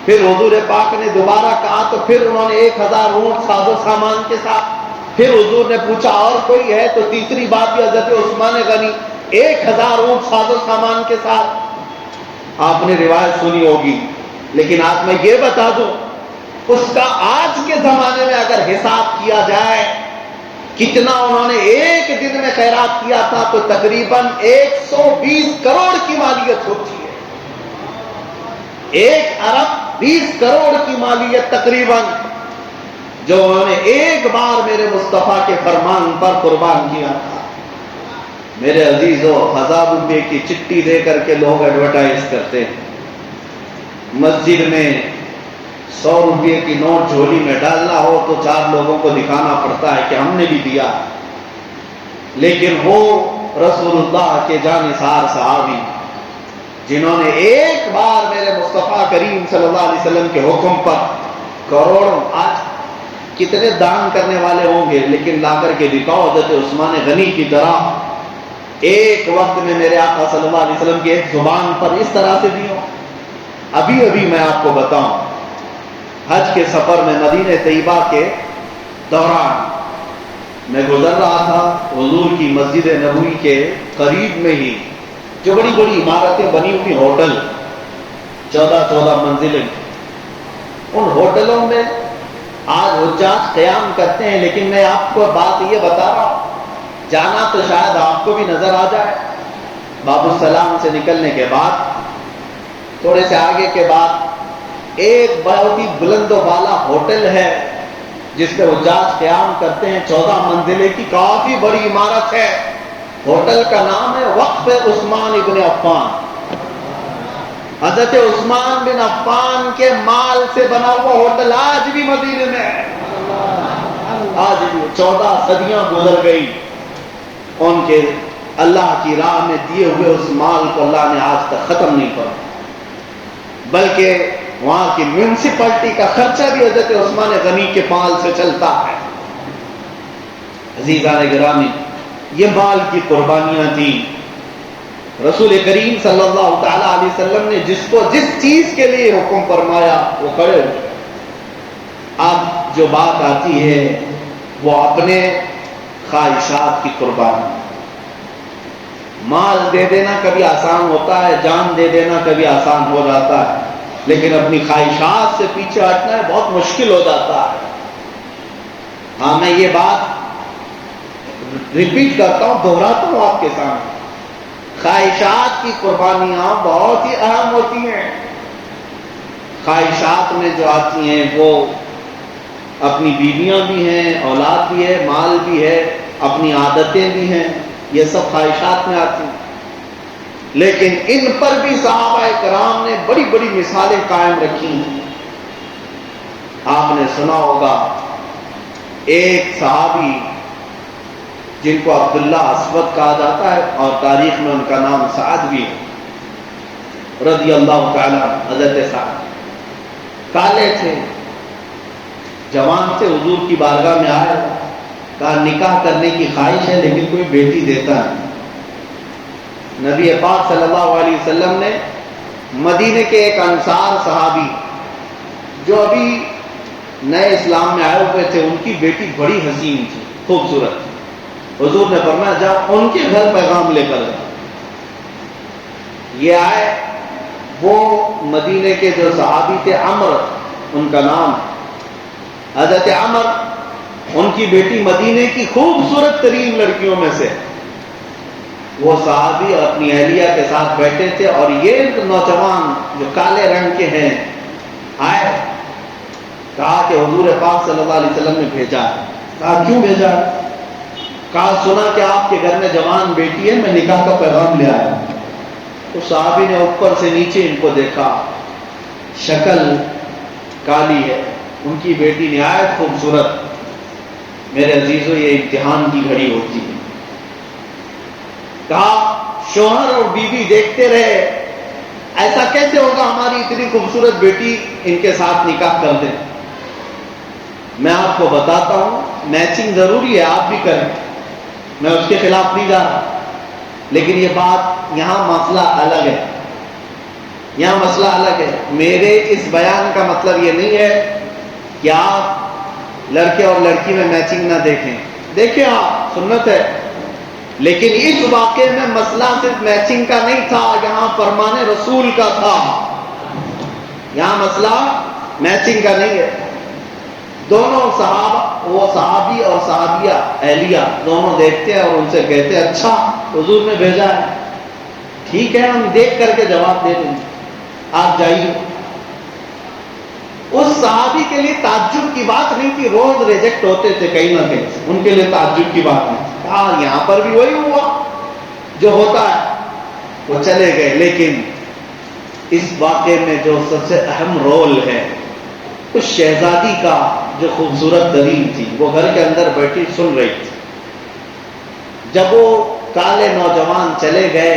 پھر حضور پاک نے دوبارہ کہا تو پھر انہوں نے 1000 اونٹ ساز و سامان کے ساتھ. پھر حضور نے پوچھا اور کوئی ہے تو تیسری بات بھی حضرت عثمان غنی 1000 اونٹ ساز و سامان کے ساتھ. آپ نے روایت سنی ہوگی، لیکن آج میں یہ بتا دوں اس کا آج کے زمانے میں اگر حساب کیا جائے کتنا انہوں نے ایک دن میں خیرات کیا تھا تو تقریباً 120 کروڑ کی مالیت ہوتی ہے. 1 ارب 20 کروڑ کی مالیت تقریباً جو انہوں نے ایک بار میرے مصطفیٰ کے فرمان پر قربان کیا تھا. میرے عزیزو 1000 روپے کی چٹھی دے کر کے لوگ ایڈورٹائز کرتے ہیں، مسجد میں 100 روپے کی نوٹ جھولی میں ڈالنا ہو تو 4 لوگوں کو دکھانا پڑتا ہے کہ ہم نے بھی دیا. لیکن وہ رسول اللہ کے جانثار صحابی جنہوں نے ایک بار میرے مصطفیٰ کریم صلی اللہ علیہ وسلم کے حکم پر کروڑوں، آج کتنے دان کرنے والے ہوں گے، لیکن لا کر کے دکھاؤ حضرت عثمان غنی کی طرح ایک وقت میں میرے آقا صلی اللہ علیہ وسلم کی ایک زبان پر اس طرح سے دی ہو۔ ابھی میں آپ کو بتاؤں، حج کے سفر میں مدینہ طیبہ کے دوران میں گزر رہا تھا، حضور کی مسجد نبوی کے قریب میں ہی جو بڑی بڑی عمارتیں بنی ہوئی، ہوٹل 14 منزلیں، ان ہوٹلوں میں آج حجاج قیام کرتے ہیں، لیکن میں آپ کو بات یہ بتا رہا ہوں، جانا تو شاید آپ کو بھی نظر آ جائے۔ باب السلام سے نکلنے کے بعد تھوڑے سے آگے کے بعد ایک بہت ہی بلند و بالا ہوٹل ہے جس پہ حجاج قیام کرتے ہیں، 14 منزلے کی کافی بڑی عمارت ہے۔ ہوٹل کا نام ہے وقف عثمان ابن عفان۔ حضرت عثمان بن عفان کے مال سے بنا ہوا ہوٹل آج بھی مدینے میں ہے، آج بھی 14 صدیاں گزر گئی، ان کے اللہ کی راہ میں دیے ہوئے اس مال کو اللہ نے آج تک ختم نہیں کیا، بلکہ وہاں کی میونسپلٹی کا خرچہ بھی حضرت عثمان غنی کے مال سے چلتا ہے۔ عزیزان گرامی، یہ مال کی قربانیاں تھیں۔ رسول کریم صلی اللہ تعالی علیہ وسلم نے جس کو جس چیز کے لیے حکم فرمایا وہ کرے۔ اب جو بات آتی ہے وہ اپنے خواہشات کی قربانی۔ مال دے دینا کبھی آسان ہوتا ہے، جان دے دینا کبھی آسان ہو جاتا ہے، لیکن اپنی خواہشات سے پیچھے ہٹنا بہت مشکل ہو جاتا ہے۔ ہاں، میں یہ بات ریپیٹ کرتا ہوں، دہراتا ہوں آپ کے سامنے، خواہشات کی قربانیاں بہت ہی اہم ہوتی ہیں۔ خواہشات میں جو آتی ہیں وہ اپنی بیویاں بھی ہیں، اولاد بھی ہے، مال بھی ہے، اپنی عادتیں بھی ہیں، یہ سب خواہشات میں آتی ہیں، لیکن ان پر بھی صحابہ کرام نے بڑی بڑی مثالیں قائم رکھی ہیں۔ آپ نے سنا ہوگا ایک صحابی جن کو عبداللہ اسود کہا جاتا ہے اور تاریخ میں ان کا نام سعد بھی ہے، رضی اللہ تعالی عنہ، حضرت سعد کالے تھے، جوان سے حضور کی بارگاہ میں آئے، کہا نکاح کرنے کی خواہش ہے لیکن کوئی بیٹی دیتا نہیں۔ نبی پاک صلی اللہ علیہ وسلم نے مدینے کے ایک انصار صحابی جو ابھی نئے اسلام میں آئے ہوئے تھے، ان کی بیٹی بڑی حسین تھی، خوبصورت تھی، حضور نے فرمایا جا ان کے گھر پیغام لے کر جا۔ یہ آئے، وہ مدینے کے جو صحابی تھے عمر ان کا نام، حضرت عمر، ان کی بیٹی مدینے کی خوبصورت ترین لڑکیوں میں سے، وہ صحابی اپنی اہلیہ کے ساتھ بیٹھے تھے اور یہ نوجوان جو کالے رنگ کے ہیں آئے، کہا کہ حضور پاک صلی اللہ علیہ وسلم نے بھیجا ہے۔ کہا کیوں بھیجا ہے؟ کہا سنا کہ آپ کے گھر میں جوان بیٹی ہے، میں نکاح کا پیغام لے آیا۔ تو صحابی نے اوپر سے نیچے ان کو دیکھا، شکل کالی ہے، ان کی بیٹی نہایت خوبصورت۔ میرے عزیزو، یہ امتحان کی گھڑی ہوتی ہے۔ کہا شوہر اور بیوی دیکھتے رہے، ایسا کیسے ہوگا ہماری اتنی خوبصورت بیٹی ان کے ساتھ نکاح کر دیں۔ میں آپ کو بتاتا ہوں، میچنگ ضروری ہے، آپ بھی کریں، میں اس کے خلاف نہیں جا رہا، لیکن یہ بات یہاں مسئلہ الگ ہے، یہاں مسئلہ الگ ہے۔ میرے اس بیان کا مطلب یہ نہیں ہے کہ آپ لڑکے اور لڑکی میں میچنگ نہ دیکھیں، دیکھیں آپ، سنت ہے، لیکن اس واقعے میں مسئلہ صرف میچنگ کا نہیں تھا، یہاں فرمان رسول کا تھا، یہاں مسئلہ میچنگ کا نہیں ہے۔ دونوں صحابہ، وہ صحابی اور صحابیہ اہلیہ دونوں دیکھتے ہیں اور ان سے کہتے ہیں اچھا حضور نے بھیجا ہے، ٹھیک ہے ہم دیکھ کر کے جواب دے دیں گے، آپ جائیے۔ اس صحابی کے لیے تعجب کی بات نہیں تھی، روز ریجیکٹ ہوتے تھے کہیں نہ کہیں، ان کے لیے تعجب کی بات نہیں تھی۔ ہاں، یہاں پر بھی وہی ہوا جو ہوتا ہے، وہ چلے گئے، لیکن اس واقعے میں جو سب سے اہم رول ہے اس شہزادی کا جو خوبصورت ترین تھی، وہ گھر کے اندر بیٹھی سن رہی تھی۔ جب وہ کالے نوجوان چلے گئے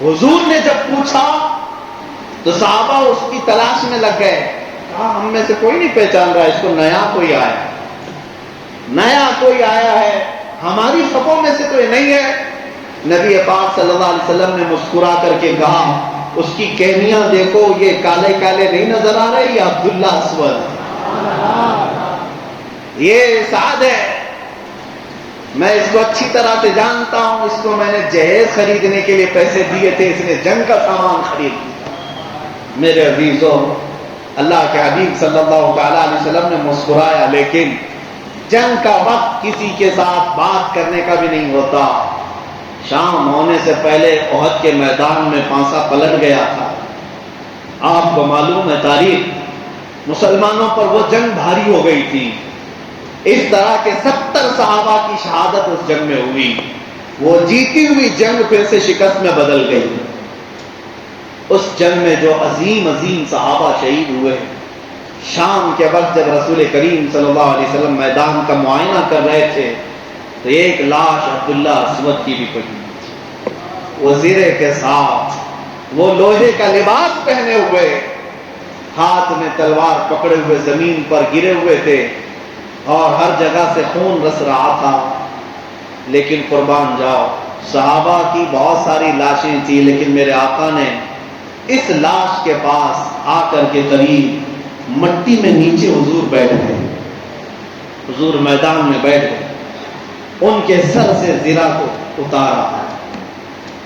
حضور نے جب پوچھا تو صحابہ اس کی تلاش میں لگ گئے. کہا ہم میں سے کوئی نہیں پہچان رہا اس کو, نیا کوئی آیا ہے, ہماری صفوں میں سے تو یہ نہیں ہے. نبی پاک صلی اللہ علیہ وسلم نے مسکرا کر کے کہا اس کی کہنیاں دیکھو, یہ کالے کالے نہیں نظر آ رہے, یہ عبداللہ اسود, یہ سعد ہے. میں اس کو اچھی طرح سے جانتا ہوں, اس کو میں نے جہیز خریدنے کے لیے پیسے دیے تھے, اس نے جنگ کا سامان خرید لیا. میرے عزیزوں, اللہ کے حبیب صلی اللہ تعالی علیہ وسلم نے مسکرایا, لیکن جنگ کا وقت کسی کے ساتھ بات کرنے کا بھی نہیں ہوتا. شام ہونے سے پہلے احد کے میدان میں پانسا پلٹ گیا تھا. آپ کو معلوم ہے تاریخ, مسلمانوں پر وہ جنگ بھاری ہو گئی تھی. اس طرح کے 70 صحابہ کی شہادت اس جنگ میں ہوئی. وہ جیتی ہوئی جنگ پھر سے شکست میں بدل گئی. اس جنگ میں جو عظیم عظیم صحابہ شہید ہوئے, شام کے وقت جب رسول کریم صلی اللہ علیہ وسلم میدان کا معائنہ کر رہے تھے تو ایک لاش عبداللہ اسود کی بھی پڑی. وہ زرے کے ساتھ, وہ لوہے کا لباس پہنے ہوئے, ہاتھ میں تلوار پکڑے ہوئے زمین پر گرے ہوئے تھے اور ہر جگہ سے خون رس رہا تھا. لیکن قربان جاؤ, صحابہ کی بہت ساری لاشیں تھی, لیکن میرے آقا نے اس لاش کے پاس آ کر کے قریب مٹی میں نیچے حضور بیٹھ گئے. حضور میدان میں بیٹھ گئے, ان کے سر سے زرہ کو اتارا.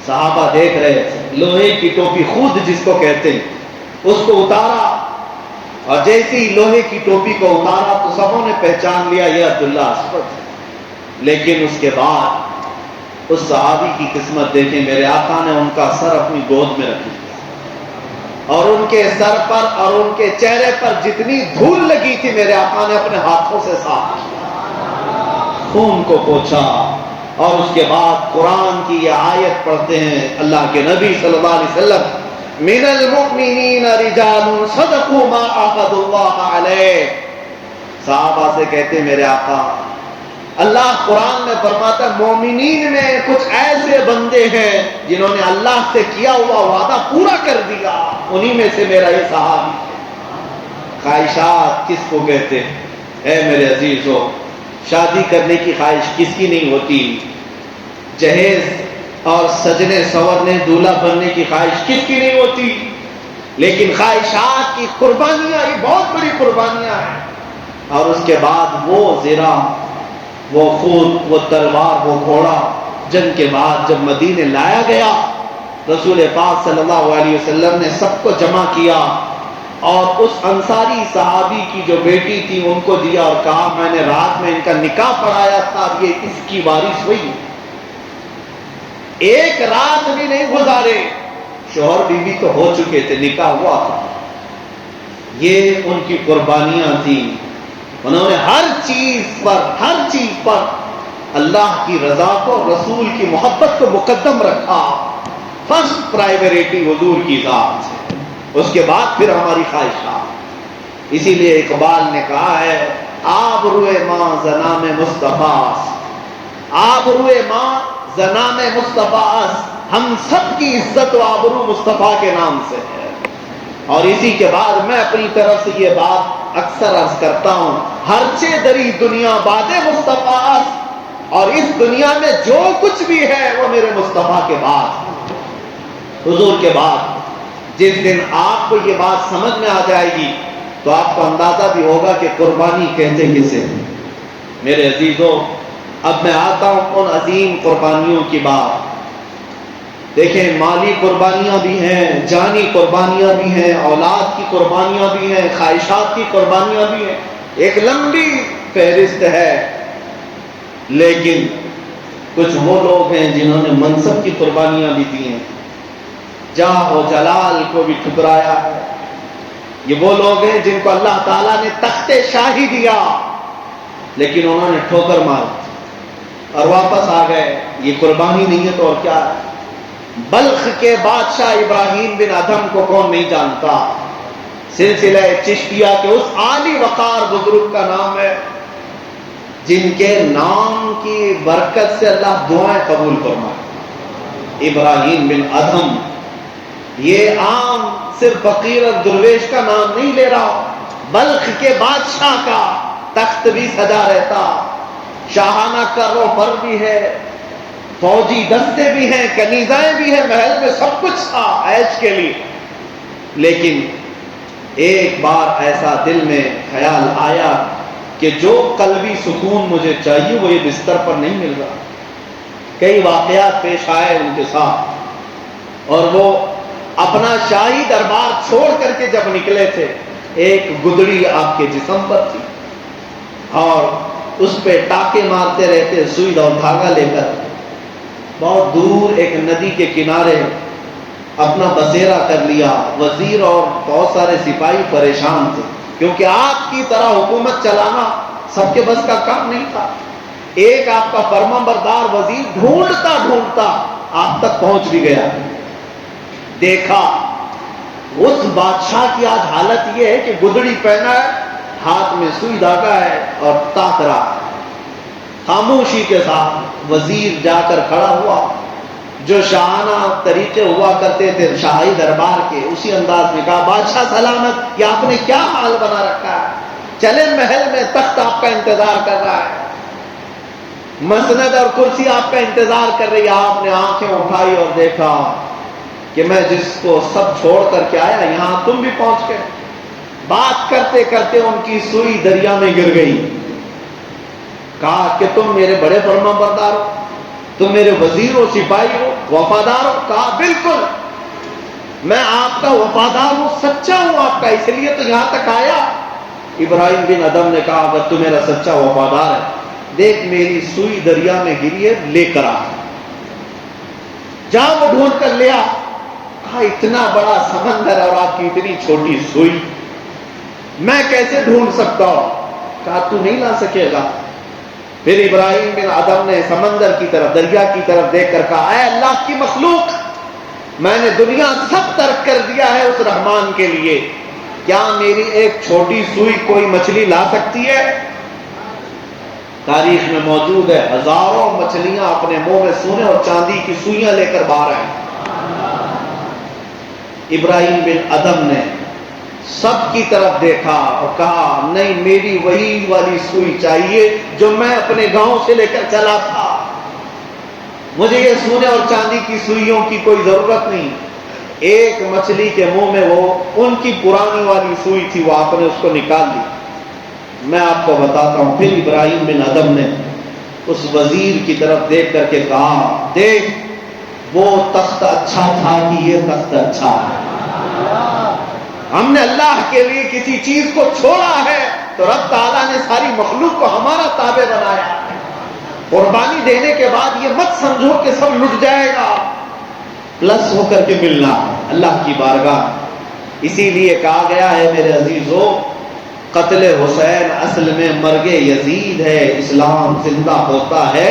صحابہ دیکھ رہے تھے, لوہے کی ٹوپی خود جس کو کہتے ہیں اس کو اتارا, اور جیسے ہی لوہے کی ٹوپی کو اتارا تو سبوں نے پہچان لیا یہ عبداللہ اسود ہے. لیکن اس کے بعد اس صحابی کی قسمت دیکھیں, میرے آقا نے ان کا سر اپنی گود میں رکھ لیا, اور ان کے سر پر اور ان کے چہرے پر جتنی دھول لگی تھی میرے آقا نے اپنے ہاتھوں سے صاف کیا, خون کو پوچھا. اور اس کے بعد قرآن کی یہ آیت پڑھتے ہیں اللہ کے نبی صلی اللہ علیہ وسلم, من المؤمنین رجال صدقوا ما عاهدوا اللہ علیہ. صحابہ سے کہتے ہیں میرے آقا, اللہ قرآن میں فرماتا ہے مومنین میں کچھ ایسے بندے ہیں جنہوں نے اللہ سے کیا ہوا وعدہ پورا کر دیا, انہی میں سے میرا یہ صحابی ہے. خواہشات کس کو کہتے ہیں؟ اے میرے عزیزو, شادی کرنے کی خواہش کس کی نہیں ہوتی؟ جہیز اور سجنے سورنے دولہا بننے کی خواہش کس کی نہیں ہوتی؟ لیکن خواہشات کی قربانیاں یہ بہت بڑی قربانیاں ہیں. اور اس کے بعد وہ زرہ, وہ خون, وہ تلوار, وہ گھوڑا, جنگ کے بعد جب مدینے لایا گیا رسول پاک صلی اللہ علیہ وسلم نے سب کو جمع کیا اور اس انصاری صحابی کی جو بیٹی تھی ان کو دیا اور کہا میں نے رات میں ان کا نکاح پڑھایا تھا, اب یہ اس کی وارث ہوئی. ایک رات بھی نہیں گزارے, شوہر بیوی تو ہو چکے تھے, نکاح ہوا تھا. یہ ان کی قربانیاں تھیں. انہوں نے ہر چیز پر اللہ کی رضا کو, رسول کی محبت کو مقدم رکھا. فرسٹ پرائیوریٹی حضور کی ذات سے, اس کے بعد پھر ہماری خواہشات. اسی لیے اقبال نے کہا ہے آبروئے ماں زنام مصطفیٰ, آبروئے ماں زنام مصطفیٰ, ہم سب کی عزت و آبرو مصطفیٰ کے نام سے ہے. اور اسی کے بعد میں اپنی طرف سے یہ بات اکثر عرض کرتا ہوں, ہر چے دری دنیا باد مصطفیٰ, اور اس دنیا میں جو کچھ بھی ہے وہ میرے مصطفیٰ کے بعد, حضور کے بعد. جس دن آپ کو یہ بات سمجھ میں آ جائے گی تو آپ کو اندازہ بھی ہوگا کہ قربانی کہتے کسے. میرے عزیزوں, اب میں آتا ہوں ان عظیم قربانیوں کی بات. دیکھیں مالی قربانیاں بھی ہیں, جانی قربانیاں بھی ہیں, اولاد کی قربانیاں بھی ہیں, خواہشات کی قربانیاں بھی ہیں, ایک لمبی فہرست ہے. لیکن کچھ وہ لوگ ہیں جنہوں نے منصب کی قربانیاں بھی دی ہیں, جاہ و جلال کو بھی ٹھکرایا ہے. یہ وہ لوگ ہیں جن کو اللہ تعالیٰ نے تخت شاہی دیا لیکن انہوں نے ٹھوکر مار اور واپس آ گئے. یہ قربانی نہیں ہے تو اور کیا ہے؟ بلخ کے بادشاہ ابراہیم بن ادھم کو کون نہیں جانتا؟ سلسلہ چشتیہ کے اس عالی وقار بزرگ کا نام ہے جن کے نام کی برکت سے اللہ دعائیں قبول فرمائے. ابراہیم بن ادھم یہ عام صرف فقیر اور درویش کا نام نہیں لے رہا، بلخ کے بادشاہ کا تخت بھی سجا رہتا، شاہانہ کرو پر بھی ہے، فوجی دستے بھی ہیں، کنیزائیں بھی ہیں، محل میں سب کچھ تھا عیش کے لیے. لیکن ایک بار ایسا دل میں خیال آیا کہ جو قلبی سکون مجھے چاہیے وہ یہ بستر پر نہیں مل رہا. کئی واقعات پیش آئے ان کے ساتھ، اور وہ اپنا شاہی دربار چھوڑ کر کے جب نکلے تھے، ایک گدڑی آپ کے جسم پر تھی اور اس پہ ٹاکے مارتے رہتے سوئی اور دھاگا لے کر. بہت دور ایک ندی کے کنارے اپنا بسیرا کر لیا. وزیر اور بہت سارے سپاہی پریشان تھے، کیونکہ آپ کی طرح حکومت چلانا سب کے بس کا کام نہیں تھا. ایک آپ کا فرما بردار وزیر ڈھونڈتا ڈھونڈتا آپ تک پہنچ بھی گیا. دیکھا اس بادشاہ کی آج حالت یہ ہے کہ گدڑی پہنا ہے، ہاتھ میں سوئی دھاگا ہے اور تاک رہا ہے. خاموشی کے ساتھ وزیر جا کر کھڑا ہوا، جو شاہانہ طریقے ہوا کرتے تھے شاہی دربار کے، اسی انداز میں کہا بادشاہ سلامت، یہ آپ نے کیا حال بنا رکھا ہے؟ چلے محل میں، تخت آپ کا انتظار کر رہا ہے، مسند اور کرسی آپ کا انتظار کر رہی ہے. آپ نے آنکھیں اٹھائی اور دیکھا کہ میں جس کو سب چھوڑ کر کے آیا یہاں تم بھی پہنچ گئے. بات کرتے کرتے ان کی سوئی دریا میں گر گئی. کہا کہ تم میرے بڑے فرما بردار ہو، تم میرے وزیر ہو، سپاہی ہو، وفادار ہو. کہا بالکل میں آپ کا وفادار ہوں، سچا ہوں آپ کا، اس لیے تو یہاں تک آیا. ابراہیم بن ادھم نے کہا اگر تو میرا سچا وفادار ہے، دیکھ میری سوئی دریا میں گری ہے، لے کر آ. جہاں وہ ڈھونڈ کر لیا. کہا اتنا بڑا سمندر اور آپ کی اتنی چھوٹی سوئی میں کیسے ڈھونڈ سکتا ہوں؟ کہا تو نہیں لا سکے گا. پھر ابراہیم بن ادھم نے سمندر کی طرف، دریا کی طرف دیکھ کر کہا اے اللہ کی مخلوق، میں نے دنیا سب ترک کر دیا ہے اس رحمان کے لیے، کیا میری ایک چھوٹی سوئی کوئی مچھلی لا سکتی ہے؟ تاریخ میں موجود ہے ہزاروں مچھلیاں اپنے منہ میں سونے اور چاندی کی سوئیاں لے کر باہر آئیں. ابراہیم بن ادھم نے سب کی طرف دیکھا اور کہا نہیں، میری وہی والی سوئی چاہیے جو میں اپنے گاؤں سے لے کر چلا تھا، مجھے یہ سونے اور چاندی کی سوئیوں کی کوئی ضرورت نہیں. ایک مچھلی کے منہ میں وہ ان کی پرانی والی سوئی تھی، وہ آپ نے اس کو نکال لی. میں آپ کو بتاتا ہوں. پھر ابراہیم بن ادھم نے اس وزیر کی طرف دیکھ کر کے کہا دیکھ وہ تخت اچھا تھا کہ یہ تخت اچھا ہے؟ ہم نے اللہ کے لیے کسی چیز کو چھوڑا ہے تو رب تعالیٰ نے ساری مخلوق کو ہمارا تابع بنایا. قربانی دینے کے بعد یہ مت سمجھو کہ سب لٹ جائے گا، پلس ہو کر کے ملنا اللہ کی بارگاہ. اسی لیے کہا گیا ہے میرے عزیزو، قتل حسین اصل میں مرگ یزید ہے، اسلام زندہ ہوتا ہے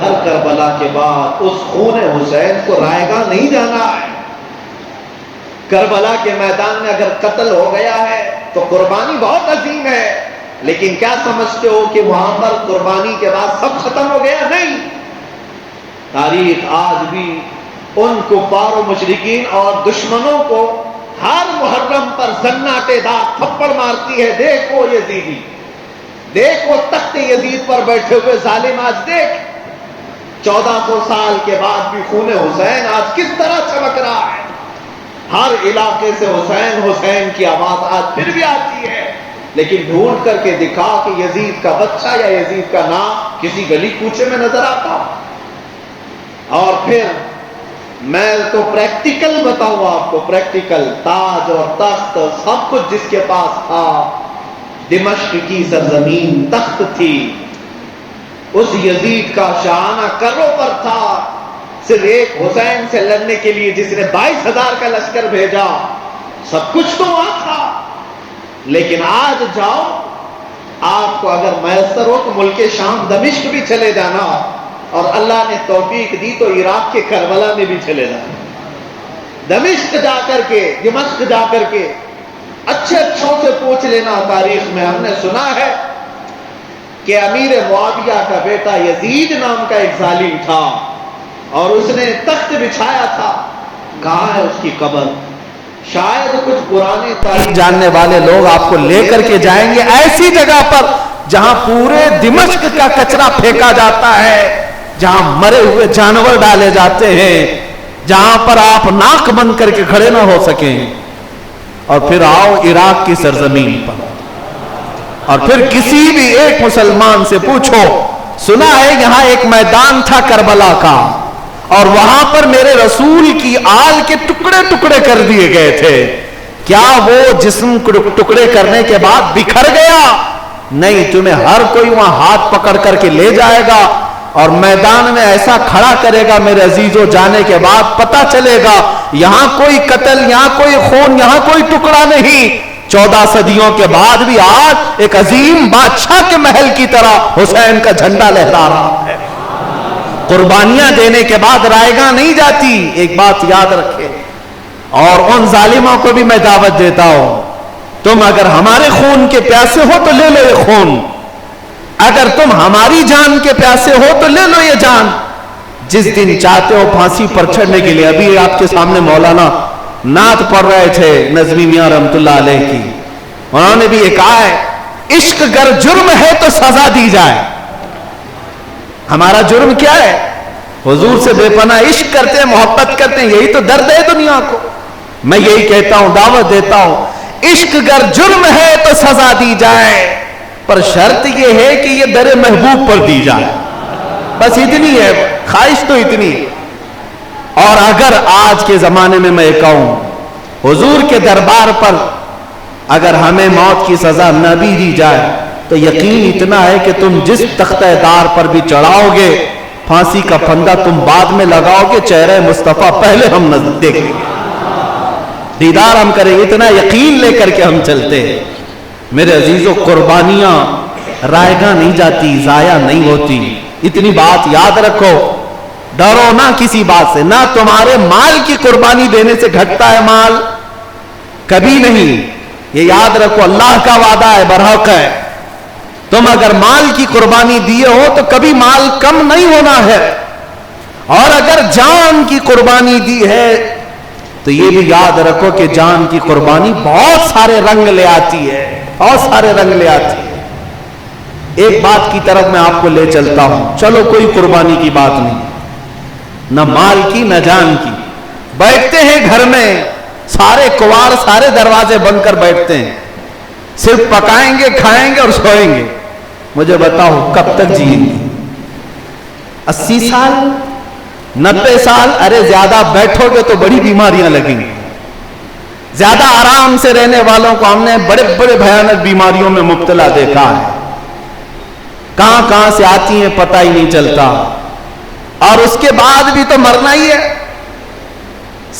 ہر کربلا کے بعد. اس خون حسین کو رائے گاہ نہیں جانا ہے. کربلا کے میدان میں اگر قتل ہو گیا ہے تو قربانی بہت عظیم ہے، لیکن کیا سمجھتے ہو کہ وہاں پر قربانی کے بعد سب ختم ہو گیا؟ نہیں. تاریخ آج بھی ان کفار و مشرکین اور دشمنوں کو ہر محرم پر زناٹے دار تھپڑ مارتی ہے. دیکھو یزیدی، دیکھ وہ تخت یزید پر بیٹھے ہوئے ظالم، آج دیکھ 1400 سال کے بعد بھی خون حسین آج کس طرح چمک رہا ہے. ہر علاقے سے حسین حسین کی آواز آج پھر بھی آتی ہے، لیکن ڈھونڈ کر کے دکھا کہ یزید کا بچہ یا یزید کا نام کسی گلی کوچے میں نظر آتا. اور پھر میں تو پریکٹیکل بتاؤں آپ کو، پریکٹیکل تاج اور تخت سب کچھ جس کے پاس تھا، دمشق کی سرزمین تخت تھی، اس یزید کا شاہانہ کروں پر تھا. صرف ایک حسین سے لڑنے کے لیے جس نے 22,000 کا لشکر بھیجا، سب کچھ تو وہاں تھا. لیکن آج جاؤ، آپ کو اگر میسر ہو تو ملک شام دمشق بھی چلے جانا، اور اللہ نے توفیق دی تو عراق کے کربلا میں بھی چلے جانا. دمشق جا کر کے، دمشق جا کر کے اچھے اچھوں سے پوچھ لینا. تاریخ میں ہم نے سنا ہے کہ امیر معاویہ کا بیٹا یزید نام کا ایک ظالم تھا، اور اس نے تخت بچھایا تھا. کہاں ہے اس کی قبر؟ شاید کچھ پرانے تاریخ جاننے والے لوگ آپ کو لے کر کے جائیں گے ایسی جگہ پر جہاں پورے دمشق کا کچرا پھینکا جاتا ہے، جہاں مرے ہوئے جانور ڈالے جاتے ہیں، جہاں پر آپ ناک بند کر کے کھڑے نہ ہو سکیں. اور پھر آؤ عراق کی سرزمین پر، اور پھر کسی بھی ایک مسلمان سے پوچھو، سنا ہے یہاں ایک میدان تھا کربلا کا، اور وہاں پر میرے رسول کی آل کے ٹکڑے ٹکڑے کر دیے گئے تھے. کیا وہ جسم ٹکڑے کرنے کے بعد بکھر گیا؟ نہیں، تمہیں ہر کوئی وہاں ہاتھ پکڑ کر کے لے جائے گا اور میدان میں ایسا کھڑا کرے گا میرے عزیزو، جانے کے بعد پتہ چلے گا یہاں کوئی قتل، یہاں کوئی خون، یہاں کوئی ٹکڑا نہیں. 14 صدیوں کے بعد بھی آج ایک عظیم بادشاہ کے محل کی طرح حسین کا جھنڈا لہرا رہا ہے. قربانیاں دینے کے بعد رائے گاہ نہیں جاتی، ایک بات یاد رکھے. اور ان ظالموں کو بھی میں دعوت دیتا ہوں، تم اگر ہمارے خون کے پیاسے ہو تو لے لو یہ خون، اگر تم ہماری جان کے پیاسے ہو تو لے لو یہ جان. جس دن چاہتے ہو پھانسی پر چڑھنے کے لیے، ابھی آپ کے سامنے مولانا نعت پڑھ رہے تھے نظمی میاں رحمت اللہ علیہ کی، انہوں نے بھی یہ کہا ہے عشق گر جرم ہے تو سزا دی جائے. ہمارا جرم کیا ہے؟ حضور سے بے پناہ عشق کرتے ہیں، محبت کرتے ہیں، یہی تو درد ہے دنیا کو. میں یہی کہتا ہوں، دعوت دیتا ہوں، عشق گر جرم ہے تو سزا دی جائے، پر شرط یہ ہے کہ یہ در محبوب پر دی جائے. بس اتنی ہے خواہش، تو اتنی ہے. اور اگر آج کے زمانے میں میں کہوں حضور کے دربار پر اگر ہمیں موت کی سزا نہ بھی دی جائے تو یقین اتنا ہے کہ تم جس تختہ دار پر بھی چڑھاؤ گے، پھانسی کا پھندا تم بعد میں لگاؤ گے، چہرہ مصطفیٰ پہلے ہم دیکھیں گے، دیدار ہم کریں. اتنا یقین لے کر کے ہم چلتے ہیں. میرے عزیزو، قربانیاں رائے گاہ نہیں جاتی، ضائع نہیں ہوتی. اتنی بات یاد رکھو، ڈرو نہ کسی بات سے. نہ تمہارے مال کی قربانی دینے سے گھٹتا ہے مال، کبھی نہیں. یہ یاد رکھو، اللہ کا وعدہ ہے، برحق ہے. تم اگر مال کی قربانی دیے ہو تو کبھی مال کم نہیں ہونا ہے. اور اگر جان کی قربانی دی ہے تو یہ بھی یاد رکھو کہ جان کی قربانی بہت سارے رنگ لے آتی ہے، بہت سارے رنگ لے آتی ہے. ایک بات کی طرف میں آپ کو لے چلتا ہوں. چلو کوئی قربانی کی بات نہیں، نہ مال کی نہ جان کی. بیٹھتے ہیں گھر میں، سارے کنوار سارے دروازے بند کر بیٹھتے ہیں، صرف پکائیں گے، کھائیں گے اور سوئیں گے. مجھے بتاؤ کب تک جئیں گے؟ 80 سال 90 سال؟ ارے زیادہ بیٹھو گے تو بڑی بیماریاں لگیں گی. زیادہ آرام سے رہنے والوں کو ہم نے بڑے بڑے بھیانک بیماریوں میں مبتلا دیکھا ہے. کہاں کہاں سے آتی ہیں پتہ ہی نہیں چلتا. اور اس کے بعد بھی تو مرنا ہی ہے.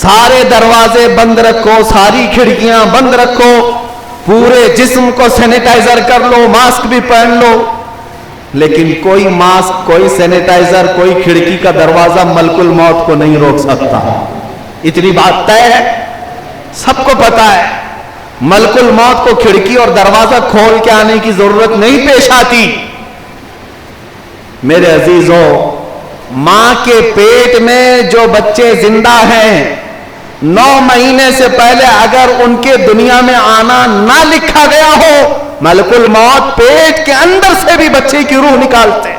سارے دروازے بند رکھو، ساری کھڑکیاں بند رکھو، پورے جسم کو سینیٹائزر کر لو، ماسک بھی پہن لو، لیکن کوئی ماسک، کوئی سینیٹائزر، کوئی کھڑکی کا دروازہ ملک الموت کو نہیں روک سکتا. اتنی بات طے ہے، سب کو پتا ہے. ملک الموت کو کھڑکی اور دروازہ کھول کے آنے کی ضرورت نہیں پیش آتی. میرے عزیزو، ماں کے پیٹ میں جو بچے زندہ ہیں، 9 مہینے سے پہلے اگر ان کے دنیا میں آنا نہ لکھا گیا ہو، ملک الموت پیٹ کے اندر سے بھی بچے کی روح نکالتے.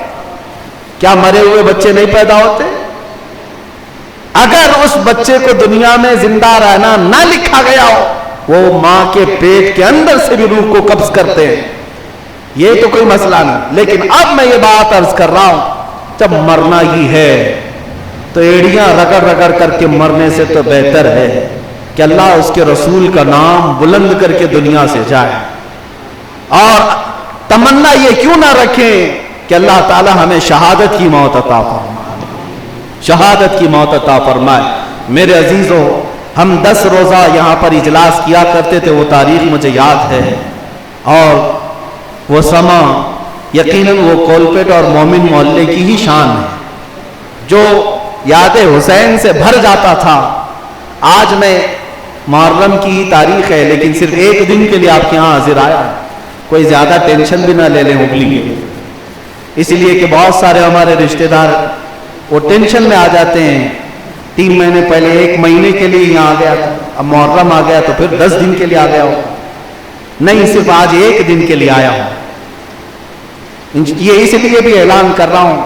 کیا مرے ہوئے بچے نہیں پیدا ہوتے؟ اگر اس بچے کو دنیا میں زندہ رہنا نہ لکھا گیا ہو، وہ ماں کے پیٹ کے اندر سے بھی روح کو قبض کرتے ہیں. یہ تو کوئی مسئلہ نہیں. لیکن اب میں یہ بات عرض کر رہا ہوں، جب مرنا ہی ہے تو ایڑیاں رگڑ رگڑ کر کے مرنے سے تو بہتر ہے کہ اللہ اس کے رسول کا نام بلند کر کے دنیا سے جائے. اور تمنا یہ کیوں نہ رکھیں کہ اللہ تعالی ہمیں شہادت کی موت عطا فرمائے، شہادت کی موت عطا فرمائے. میرے عزیزو، ہم 10 روزہ یہاں پر اجلاس کیا کرتے تھے، وہ تاریخ مجھے یاد ہے. اور وہ سما یقیناً وہ کولپیٹ اور مومن محلے کی ہی شان ہے، جو یاد حسین سے بھر جاتا تھا. آج میں محرم کی ہی تاریخ ہے، لیکن صرف ایک دن کے لیے آپ کے ہاں حاضر آیا. کوئی زیادہ ٹینشن بھی نہ لے لیں ہبلی کے، اس لیے کہ بہت سارے ہمارے رشتہ دار وہ ٹینشن میں آ جاتے ہیں. 3 مہینے پہلے 1 مہینے کے لیے یہاں آ گیا تھا, اب محرم آ گیا تو پھر 10 دن کے لیے آ گیا ہو. نہیں, صرف آج 1 دن کے لیے آیا ہوں. یہ اس لیے بھی اعلان کر رہا ہوں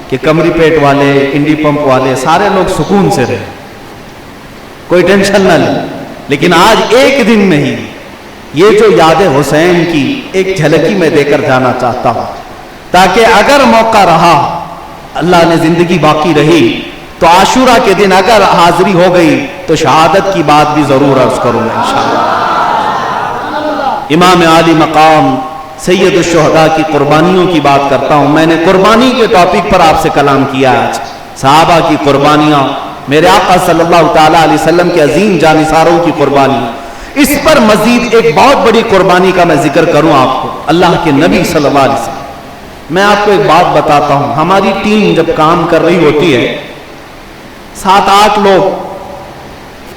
کہ کمری پیٹ والے, انڈی پمپ والے سارے لوگ سکون سے رہے, کوئی ٹینشن نہ لیں. لیکن آج 1 دن میں ہی یہ جو یاد حسین کی ایک جھلکی میں دے کر جانا چاہتا ہوں, تاکہ اگر موقع رہا, اللہ نے زندگی باقی رہی, تو عاشورہ کے دن اگر حاضری ہو گئی تو شہادت کی بات بھی ضرور عرض کروں گا انشاءاللہ. امام عالی مقام سید الشہداء کی قربانیوں کی بات کرتا ہوں. میں نے قربانی کے ٹاپک پر آپ سے کلام کیا آج. صحابہ کی قربانیاں, میرے آقا صلی اللہ تعالیٰ علیہ وسلم کے عظیم جانثاروں کی قربانی. اس پر مزید ایک بہت بڑی قربانی کا میں ذکر کروں آپ کو, اللہ کے نبی صلی اللہ علیہ وسلم. میں آپ کو ایک بات بتاتا ہوں. ہماری ٹیم جب کام کر رہی ہوتی ہے 7-8 لوگ,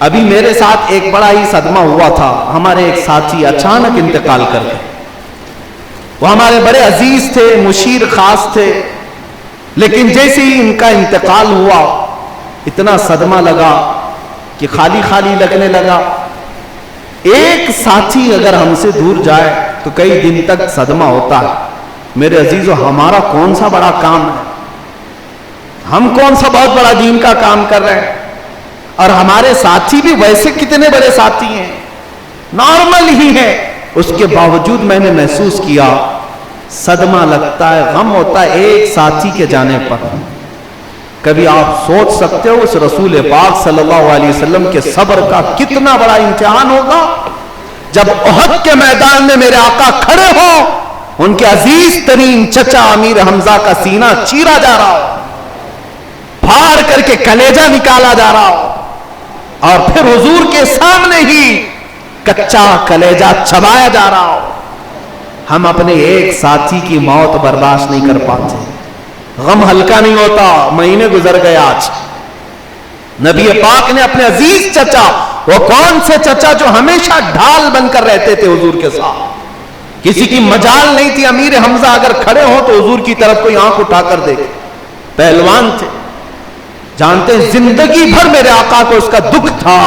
ابھی میرے ساتھ ایک بڑا ہی صدمہ ہوا تھا. ہمارے ایک ساتھی اچانک انتقال کر گئے. وہ ہمارے بڑے عزیز تھے, مشیر خاص تھے, لیکن جیسے ہی ان کا انتقال ہوا اتنا صدمہ لگا کہ خالی خالی لگنے لگا. ایک ساتھی اگر ہم سے دور جائے تو کئی دن تک صدمہ ہوتا ہے. میرے عزیزو, ہمارا کون سا بڑا کام ہے, ہم کون سا بہت بڑا دین کا کام کر رہے ہیں, اور ہمارے ساتھی بھی ویسے کتنے بڑے ساتھی ہیں, نارمل ہی ہیں. اس کے باوجود میں نے محسوس کیا صدمہ لگتا ہے, غم ہوتا ہے ایک ساتھی کے جانے پر. کبھی آپ سوچ سکتے ہو اس رسول پاک صلی اللہ علیہ وسلم کے صبر کا کتنا بڑا امتحان ہوگا جب احد کے میدان میں میرے آقا کھڑے ہوں, ان کے عزیز ترین چچا امیر حمزہ کا سینہ چیرا جا رہا ہو, پھاڑ کر کے کلیجہ نکالا جا رہا ہو, اور پھر حضور کے سامنے ہی کچا کلیجہ چبایا جا رہا ہو. ہم اپنے ایک ساتھی کی موت برداشت نہیں کر پاتے, غم ہلکا نہیں ہوتا. مہینے گزر گئے, آج نبی پاک نے اپنے عزیز چچا, وہ کون سے چچا جو ہمیشہ ڈھال بن کر رہتے تھے حضور کے ساتھ, کسی کی مجال نہیں تھی امیر حمزہ اگر کھڑے ہوں تو حضور کی طرف کوئی آنکھ اٹھا کر دیکھے, پہلوان تھے, جانتے زندگی بھر میرے آقا کو اس کا دکھ تھا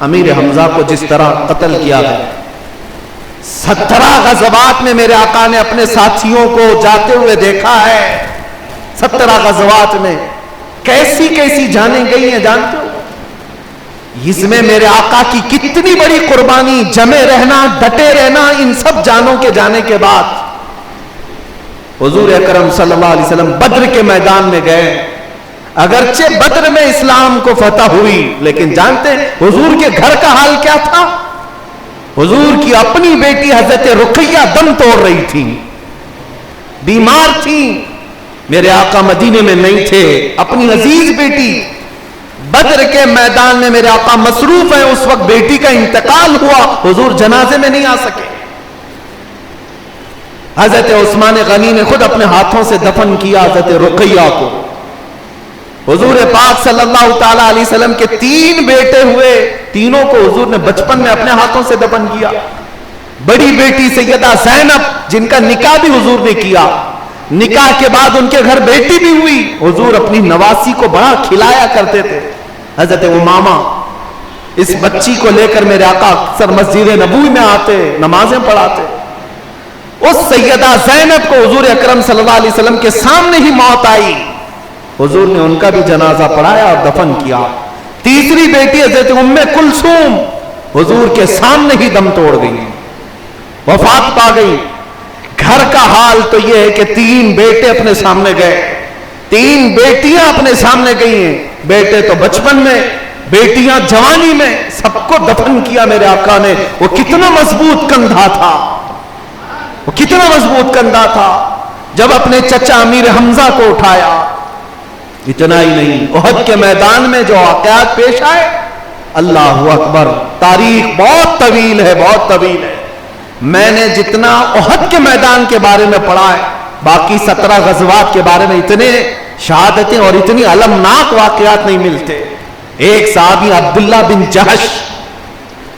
امیر حمزہ کو جس طرح قتل کیا گیا. 17 غزوات میں میرے آقا نے اپنے ساتھیوں کو جاتے ہوئے دیکھا ہے. 17 غزوات میں کیسی کیسی جانیں گئی ہیں جانتے ہو. اس میں میرے آقا کی کتنی بڑی قربانی, جمے رہنا, ڈٹے رہنا. ان سب جانوں کے جانے کے بعد حضور اکرم صلی اللہ علیہ وسلم بدر کے میدان میں گئے. اگرچہ بدر میں اسلام کو فتح ہوئی, لیکن جانتے ہیں حضور کے گھر کا حال کیا تھا. حضور کی اپنی بیٹی حضرت رقیہ دم توڑ رہی تھی, بیمار تھی. میرے آقا مدینے میں نہیں تھے, اپنی عزیز بیٹی. بدر کے میدان میں میرے آقا مصروف ہیں, اس وقت بیٹی کا انتقال ہوا, حضور جنازے میں نہیں آ سکے. حضرت عثمان غنی نے خود اپنے ہاتھوں سے دفن کیا حضرت رقیہ کو. حضور پاک صلی اللہ تعالی علیہ وسلم کے 3 بیٹے ہوئے, تینوں کو حضور نے بچپن میں اپنے ہاتھوں سے دفن کیا. بڑی بیٹی سیدہ زینب جن کا نکاح بھی حضور نے کیا, نکاح کے بعد ان کے گھر بیٹی بھی ہوئی. حضور اپنی نواسی کو بڑا کھلایا کرتے تھے. حضرت امامہ, اس بچی کو لے کر میرے آقا اکثر مسجد نبوی میں آتے, نمازیں پڑھاتے. اس سیدہ زینب کو حضور اکرم صلی اللہ علیہ وسلم کے سامنے ہی موت آئی. حضور نے ان کا بھی جنازہ پڑھایا اور دفن کیا. تیسری بیٹی حضرت ام کلثوم حضور کے سامنے ہی دم توڑ گئی, وفات پا گئی. گھر کا حال تو یہ ہے کہ 3 بیٹے اپنے سامنے گئے, 3 بیٹیاں اپنے سامنے گئی ہیں. بیٹے تو بچپن میں, بیٹیاں جوانی میں, سب کو دفن کیا میرے آقا نے. وہ کتنا مضبوط کندھا تھا, وہ کتنا مضبوط کندھا تھا جب اپنے چچا امیر حمزہ کو اٹھایا. اتنا ہی نہیں, احد کے میدان میں جو واقعات پیش آئے, اللہ اکبر, تاریخ بہت طویل ہے, بہت طویل ہے. میں نے جتنا احد کے میدان کے بارے میں پڑھا ہے, باقی 17 غزوات کے بارے میں اتنے شہادتیں اور اتنی المناک واقعات نہیں ملتے. ایک صحابی عبداللہ بن جہش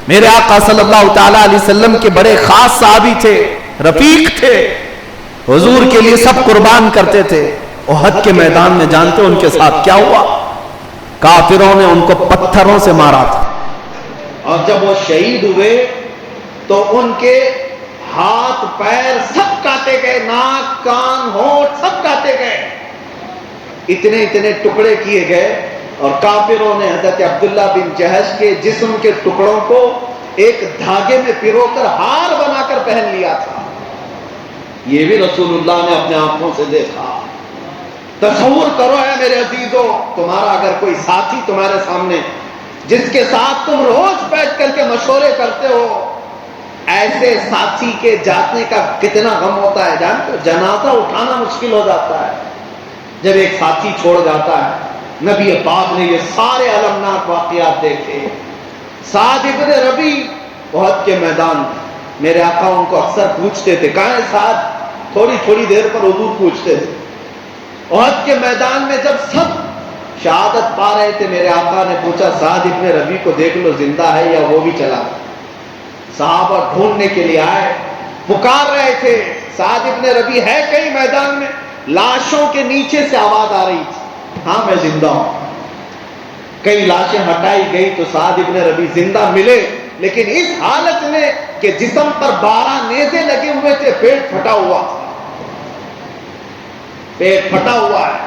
میرے آقا صلی اللہ تعالی علیہ وسلم کے بڑے خاص صحابی تھے, رفیق تھے, حضور کے لیے سب قربان کرتے تھے. احد کے میدان میں جانتے ان کے ساتھ کیا ہوا؟ کافروں نے ان کو پتھروں سے مارا تھا، اور جب وہ شہید ہوئے تو ان کے ہاتھ پیر سب کاٹے گئے، ناک کان ہونٹ سب کاٹے گئے، اتنے اتنے ٹکڑے کیے گئے. اور کافروں نے حضرت عبداللہ بن جہش کے جسم کے ٹکڑوں کو ایک دھاگے میں پرو کر ہار بنا کر پہن لیا تھا. یہ بھی رسول اللہ نے اپنے آنکھوں سے دیکھا. تصور کرو ہے میرے عزیزو، تمہارا اگر کوئی ساتھی تمہارے سامنے جس کے ساتھ تم روز بیٹھ کر کے مشورے کرتے ہو، ایسے ساتھی کے جانے کا کتنا غم ہوتا ہے جانتے ہو؟ جنازہ اٹھانا مشکل ہو جاتا ہے جب ایک ساتھی چھوڑ جاتا ہے. نبی پاک نے یہ سارے المناک واقعات دیکھے. سعد ابن ربی احد کے میدان، میرے آقا ان کو اکثر پوچھتے تھے، کہاں ہے سعد؟ تھوڑی تھوڑی دیر پر حضور پوچھتے تھے. احد کے میدان میں جب سب شہادت پا رہے تھے، میرے آقا نے پوچھا سعد ابن ربی کو دیکھ لو زندہ ہے یا وہ بھی چلا گیا. صحابہ ڈھونڈنے کے لیے آئے، پکار رہے تھے سعد ابن ربی ہے کہیں میدان میں؟ لاشوں کے نیچے سے آواز آ رہی تھی، ہاں میں زندہ ہوں. کئی لاشیں ہٹائی گئی تو سعد ابن ربی زندہ ملے، لیکن اس حالت میں کہ جسم پر 12 نیزے لگے ہوئے تھے، پیٹ پھٹا ہوا تھا. پیٹ پھٹا ہوا ہے،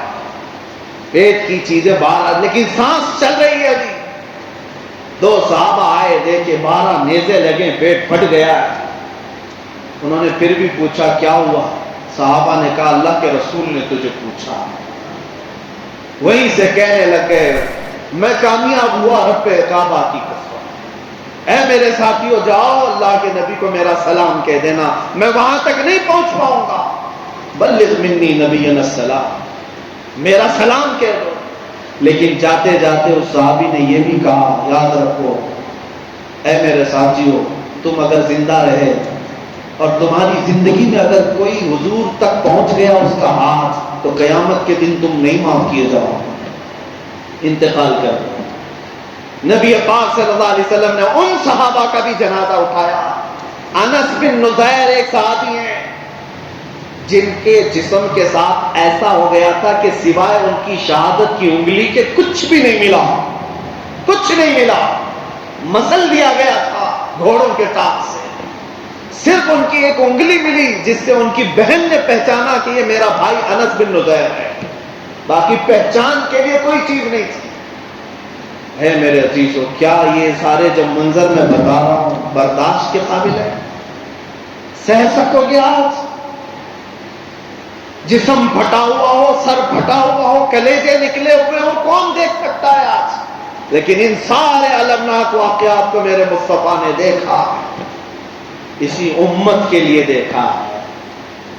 پیٹ کی چیزیں باہر، لیکن سانس چل رہی ہے ابھی. 2 صحابہ آئے، دیکھے 12 نیزے لگے، پیٹ پھٹ گیا ہے. انہوں نے پھر بھی پوچھا کیا ہوا؟ صحابہ نے کہا اللہ کے رسول نے تجھے پوچھا. وہیں سے کہنے لگے میں کامیاب ہوا رب کعبہ کی قسم. اے میرے ساتھیو جاؤ اللہ کے نبی کو میرا سلام کہہ دینا، میں وہاں تک نہیں پہنچ پاؤں گا. بلغ منی نبینا السلام، میرا سلام کہہ دو. لیکن جاتے جاتے اس صحابی نے یہ بھی کہا یاد رکھو اے میرے ساتھیو، تم اگر زندہ رہے اور تمہاری زندگی میں اگر کوئی حضور تک پہنچ گیا اس کا ہاتھ، تو قیامت کے دن تم نہیں معاف کیے جاؤ، انتقال کر دو. نبی پاک صلی اللہ علیہ وسلم نے ان صحابہ کا بھی جنازہ اٹھایا. انس بن نذیر ایک صحابی ہیں جن کے جسم کے ساتھ ایسا ہو گیا تھا کہ سوائے ان کی شہادت کی انگلی کے کچھ بھی نہیں ملا، کچھ نہیں ملا. مسل دیا گیا تھا گھوڑوں کے ٹاپ سے، صرف ان کی ایک انگلی ملی جس سے ان کی بہن نے پہچانا کہ یہ میرا بھائی انس بن نذیر ہے. باقی پہچان کے لیے کوئی چیز نہیں تھی. ہے میرے عزیزو، کیا یہ سارے جو منظر میں بتا رہا ہوں برداشت کے قابل ہے؟ سہ سکو گے آج؟ جسم پھٹا ہوا ہو، سر پھٹا ہوا ہو، کلیجے نکلے ہوئے ہو، کون دیکھ سکتا ہے آج؟ لیکن ان سارے المناک واقعات کو میرے مصطفیٰ نے دیکھا، اسی امت کے لیے دیکھا.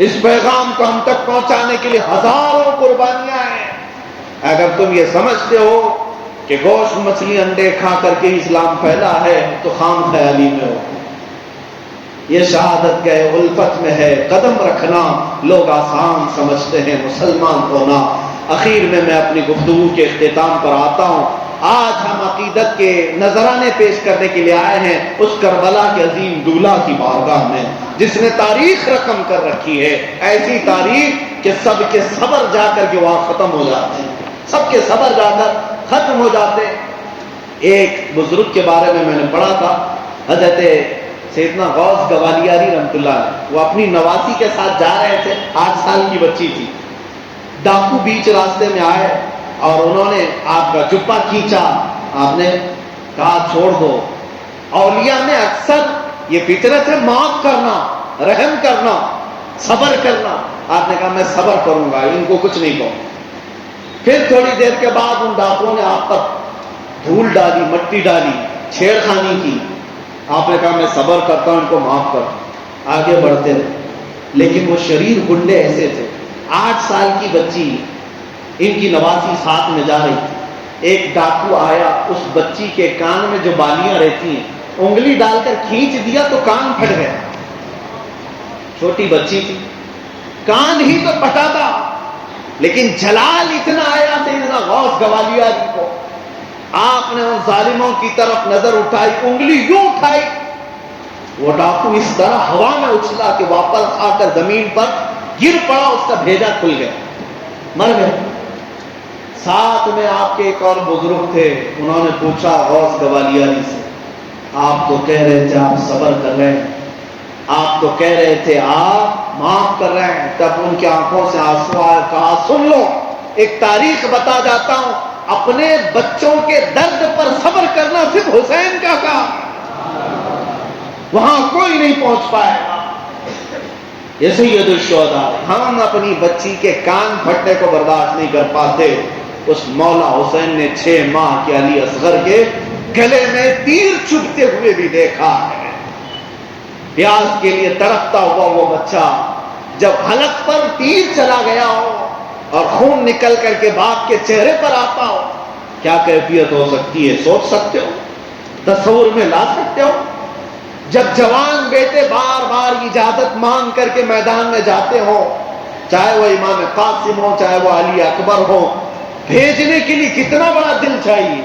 اس پیغام کو ہم تک پہنچانے کے لیے ہزاروں قربانیاں ہیں. اگر تم یہ سمجھتے ہو کہ گوشت مچھلی انڈے کھا کر کے اسلام پھیلا ہے تو خام خیالی میں ہو. یہ شہادت کے الفت میں ہے. قدم رکھنا لوگ آسان سمجھتے ہیں، مسلمان ہونا. اخیر میں اپنی گفتگو کے اختتام پر آتا ہوں. آج ہم عقیدت کے نذرانے پیش کرنے کے لیے آئے ہیں اس کربلا کے عظیم دولہ کی بارگاہ میں جس نے تاریخ رقم کر رکھی ہے. ایسی تاریخ کہ سب کے صبر جا کر کے وہاں ختم ہو جاتے ہیں، سب کے صبر جا کر ختم ہو جاتے ہیں. ایک بزرگ کے بارے میں نے پڑھا تھا، حضرت سیدنا غوث گوالیاری رحمۃ اللہ علیہ. وہ اپنی نواسی کے ساتھ جا رہے تھے، 8 سال کی بچی تھی. ڈاکو بیچ راستے میں آئے اور انہوں نے آپ کا جبہ کھینچا. آپ نے کہا چھوڑ دو. اولیاء میں اکثر یہ فطرت ہے معاف کرنا، رحم کرنا، صبر کرنا. آپ نے کہا میں صبر کروں گا، ان کو کچھ نہیں کہوں. پھر تھوڑی دیر کے بعد ان ڈاکوؤں نے آپ پر دھول ڈالی، مٹی ڈالی، چھیڑخانی کی. آپ نے کہا میں صبر کرتا ہوں، ان کو معاف کر. آگے بڑھتے رہے. لیکن وہ شریر گنڈے ایسے تھے. 8 سال کی بچی، ان کی نواسی ساتھ میں جا رہی تھی. ایک ڈاکو آیا، اس بچی کے کان میں جو بالیاں رہتی ہیں انگلی ڈال کر کھینچ دیا تو کان پھٹ گیا. چھوٹی بچی تھی، کان ہی تو پھٹا تھا. لیکن جلال اتنا آیا سیدنا غوث گوالیاری کو. آپ نے ان ظالموں کی طرف نظر اٹھائی، انگلی یوں اٹھائی، وہ ڈاکو اس طرح ہوا میں اچھلا کہ واپس آ کر زمین پر گر پڑا، اس کا بھیجا کھل گیا. مر گئے. ساتھ میں آپ کے ایک اور بزرگ تھے, انہوں نے پوچھا غوث گوالیاری سے, آپ تو کہہ رہے تھے آپ صبر کر رہے ہیں, آپ تو کہہ رہے تھے آپ معاف کر رہے ہیں. تب ان کی آنکھوں سے آنسو آئے, کہا سن لو ایک تاریخ بتا جاتا ہوں, اپنے بچوں کے درد پر صبر کرنا صرف حسین کا کام, وہاں کوئی نہیں پہنچ پائے گا. یہ سید الشہداء, ہم اپنی بچی کے کان پھٹنے کو برداشت نہیں کر پاتے, اس مولا حسین نے 6 ماہ کے علی اصغر کے گلے میں تیر چبھتے ہوئے بھی دیکھا ہے. پیاس کے لیے تڑپتا ہوا وہ بچہ جب حلق پر تیر چلا گیا ہو اور خون نکل کر کے باپ کے چہرے پر آتا ہو, کیا کیفیت ہو سکتی ہے سوچ سکتے ہو, تصور میں لا سکتے ہو؟ جب جوان بیٹے بار بار اجازت مانگ کر کے میدان میں جاتے ہوں, چاہے وہ امام قاسم ہو چاہے وہ علی اکبر ہو, بھیجنے کے لیے کتنا بڑا دل چاہیے.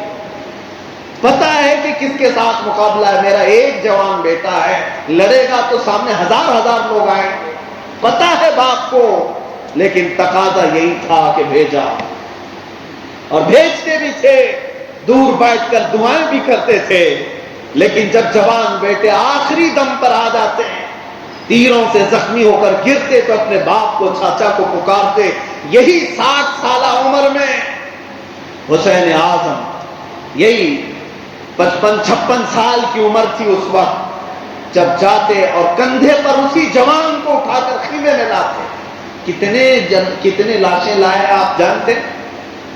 پتا ہے کہ کس کے ساتھ مقابلہ ہے, میرا ایک جوان بیٹا ہے, لڑے گا تو سامنے ہزار لوگ آئیں گے, پتا ہے باپ کو, لیکن تقاضا یہی تھا کہ بھیجا, اور بھیجتے بھی تھے, دور بیٹھ کر دعائیں بھی کرتے تھے. لیکن جب جوان بیٹے آخری دم پر آ جاتے ہیں, تیروں سے زخمی ہو کر گرتے, تو اپنے باپ کو چاچا کو پکارتے. یہی 60 سالہ عمر میں حسین اعظم, یہی 55-56 سال کی عمر تھی اس وقت, جب جاتے اور کندھے پر اسی جوان کو اٹھا کر خیمے میں لاتے. کتنے لاشیں لائے آپ جانتے؟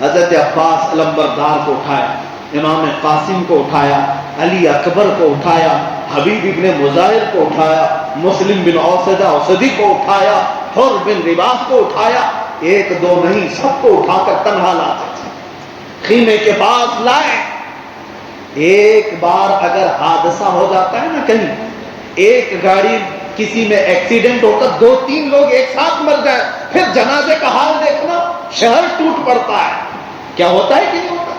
حضرت عباس علمبردار کو اٹھایا, امام قاسم کو اٹھایا, علی اکبر کو اٹھایا, حبیب ابن مظاہر کو اٹھایا, مسلم بن اوسدہ اوسدی کو اٹھایا, حر بن رباح کو اٹھایا. 1-2 نہیں, سب کو اٹھا کر تنہا لاتے تھے, خیمے کے پاس لائے. ایک بار اگر حادثہ ہو جاتا ہے نا کہیں, ایک گاڑی کسی میں ایکسیڈنٹ ہو کر 2-3 لوگ ایک ساتھ مر جائیں, پھر جنازے کا حال دیکھنا, شہر ٹوٹ پڑتا ہے. کیا ہوتا ہے کہ نہیں ہوتا؟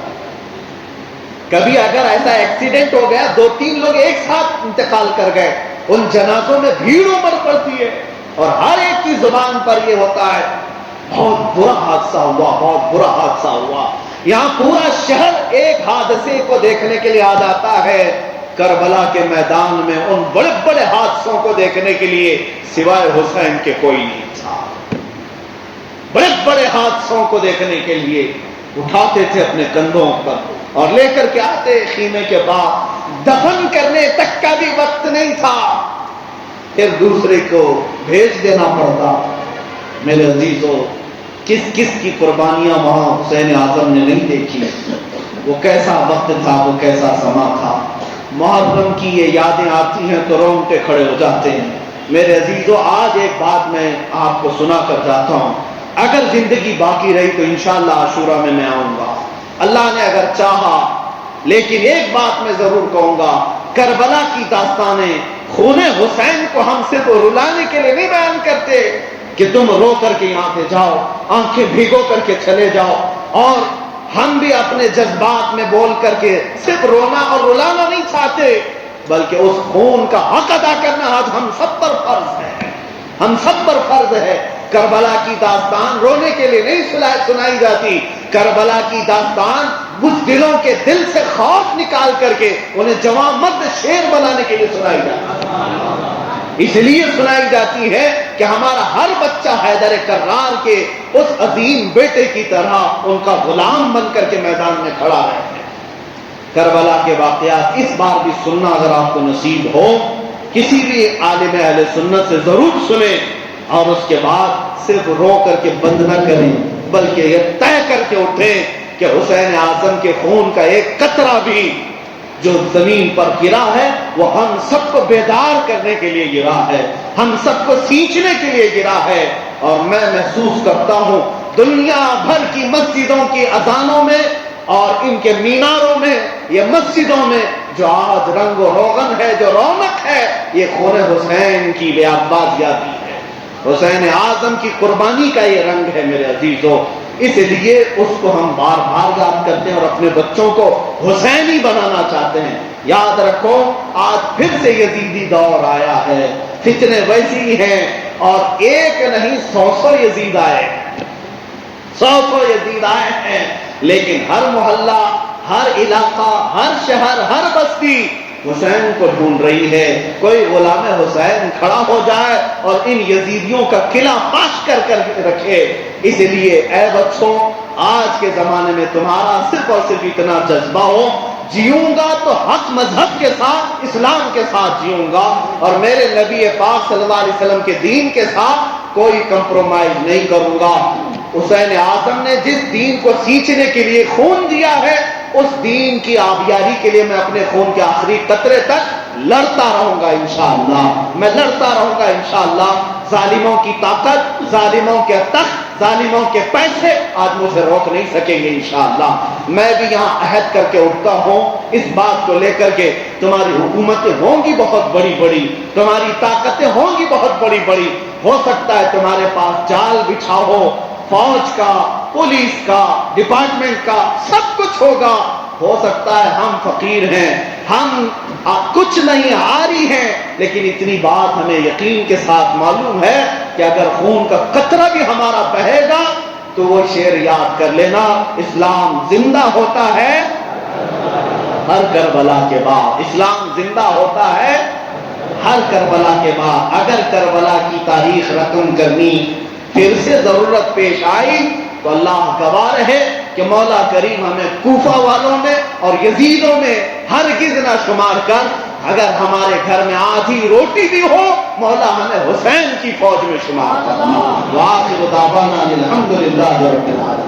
کبھی اگر ایسا ایکسیڈنٹ ہو گیا 2-3 لوگ ایک ساتھ انتقال کر گئے, ان جنازوں میں بھیڑ امڑ پڑتی ہے, اور ہر ایک کی زبان پر یہ ہوتا ہے بہت برا حادثہ ہوا, بہت برا حادثہ ہوا. یہاں پورا شہر ایک حادثے کو دیکھنے کے لیے آ جاتا ہے. کربلا کے میدان میں ان بڑے بڑے حادثوں کو دیکھنے کے لیے سوائے حسین کے کوئی نہیں تھا. بڑے بڑے حادثوں کو دیکھنے کے لیے اٹھاتے تھے اپنے کندھوں پر اور لے کر کے آتے خیمے کے بعد. دفن کرنے تک کا بھی وقت نہیں تھا, پھر دوسرے کو بھیج دینا پڑتا. میرے عزیزو, کس کس کی قربانیاں وہاں حسین اعظم نے نہیں دیکھی. وہ کیسا وقت تھا, وہ کیسا سما تھا. محرم کی یہ یادیں آتی ہیں تو رونگٹے کھڑے ہو جاتے ہیں. میرے عزیزو, آج ایک بات میں آپ کو سنا کر جاتا ہوں, اگر زندگی باقی رہی تو انشاءاللہ عاشورہ میں آؤں گا, اللہ نے اگر چاہا. لیکن ایک بات میں ضرور کہوں گا, کربلا کی داستانیں خون حسین کو ہم صرف رلانے کے لیے نہیں بیان کرتے کہ تم رو کر کے یہاں سے جاؤ, آنکھیں بھیگو کر کے چلے جاؤ, اور ہم بھی اپنے جذبات میں بول کر کے صرف رونا اور رلانا نہیں چاہتے, بلکہ اس خون کا حق ادا کرنا آج ہم سب پر فرض ہے, ہم سب پر فرض ہے. کربلا کی داستان رونے کے لیے نہیں سنائی جاتی, کربلا کی داستان اس دلوں کے دل سے خوف نکال کر کے انہیں جوان مرد شیر بنانے کے لیے سنائی جاتی. اس لیے سنائی جاتی ہے کہ ہمارا ہر بچہ حیدر کرار کے اس عظیم بیٹے کی طرح ان کا غلام بن کر کے میدان میں کھڑا رہے. کربلا کے واقعات اس بار بھی سننا اگر آپ کو نصیب ہو, کسی بھی عالم اہل سنت سے ضرور سنیں, اور اس کے بعد صرف رو کر کے بند نہ کریں, بلکہ یہ طے کر کے اٹھیں کہ حسین اعظم کے خون کا ایک قطرہ بھی جو زمین پر گرا ہے وہ ہم سب کو بیدار کرنے کے لیے گرا ہے, ہم سب کو سینچنے کے لیے گرا ہے. اور میں محسوس کرتا ہوں دنیا بھر کی مسجدوں کی اذانوں میں اور ان کے میناروں میں, یہ مسجدوں میں جو آج رنگ و روغن ہے, جو رونق ہے, یہ خون حسین کی بازیابی ہے, حسین اعظم کی قربانی کا یہ رنگ ہے میرے عزیزو. اس لیے اس کو ہم بار بار یاد کرتے ہیں اور اپنے بچوں کو حسینی بنانا چاہتے ہیں. یاد رکھو, آج پھر سے یزیدی دور آیا ہے, فتنے ویسی ہیں, اور ایک نہیں 100 یزید آئے. 100 یزید آئے ہیں، لیکن ہر محلہ، ہر علاقہ، ہر شہر، ہر بستی حسین کو ڈھونڈ رہی ہے۔ کوئی غلام حسین کھڑا ہو جائے اور ان یزیدیوں کا قلعہ پاش کر رکھے۔ اس لیے اے بچوں، آج کے زمانے میں تمہارا صرف اور صرف اتنا جذبہ ہو، جیوں گا تو حق مذہب کے ساتھ، اسلام کے ساتھ جیوں گا، اور میرے نبی پاک صلی اللہ علیہ وسلم کے دین کے ساتھ کوئی کمپرومائز نہیں کروں گا۔ حسین اعظم نے جس دین کو سینچنے کے لیے خون دیا ہے، اس دین کی آبیاری کے لیے میں اپنے خون کے آخری قطرے تک لڑتا رہوں گا انشاءاللہ، میں لڑتا رہوں گا انشاءاللہ۔ ظالموں کی طاقت، ظالموں کے تخت، ظالموں کے پیسے آج مجھے روک نہیں سکیں گے انشاءاللہ۔ میں بھی یہاں عہد کر کے اٹھتا ہوں اس بات کو لے کر کے، تمہاری حکومتیں ہوں گی بہت بڑی بڑی، تمہاری طاقتیں ہوں گی بہت بڑی بڑی، ہو سکتا ہے تمہارے پاس جال بچھا ہو، فوج کا، پولیس کا، ڈپارٹمنٹ کا، سب کچھ ہوگا۔ ہو سکتا ہے ہم فقیر ہیں، ہم کچھ نہیں عاری ہیں، لیکن اتنی بات ہمیں یقین کے ساتھ معلوم ہے کہ اگر خون کا قطرہ بھی ہمارا بہے گا تو وہ شعر یاد کر لینا، اسلام زندہ ہوتا ہے ہر کربلا کے بعد، اسلام زندہ ہوتا ہے ہر کربلا کے بعد۔ اگر کربلا کی تاریخ رقم کرنی پھر سے ضرورت پیش آئی تو اللہ گواہ رہے کہ مولا کریم ہمیں کوفہ والوں میں اور یزیدوں میں ہرگز نہ شمار کر، اگر ہمارے گھر میں آدھی روٹی بھی ہو مولا ہمیں حسین کی فوج میں شمار کرنا۔ وآخر دعوانا الحمدللہ رب العالمین۔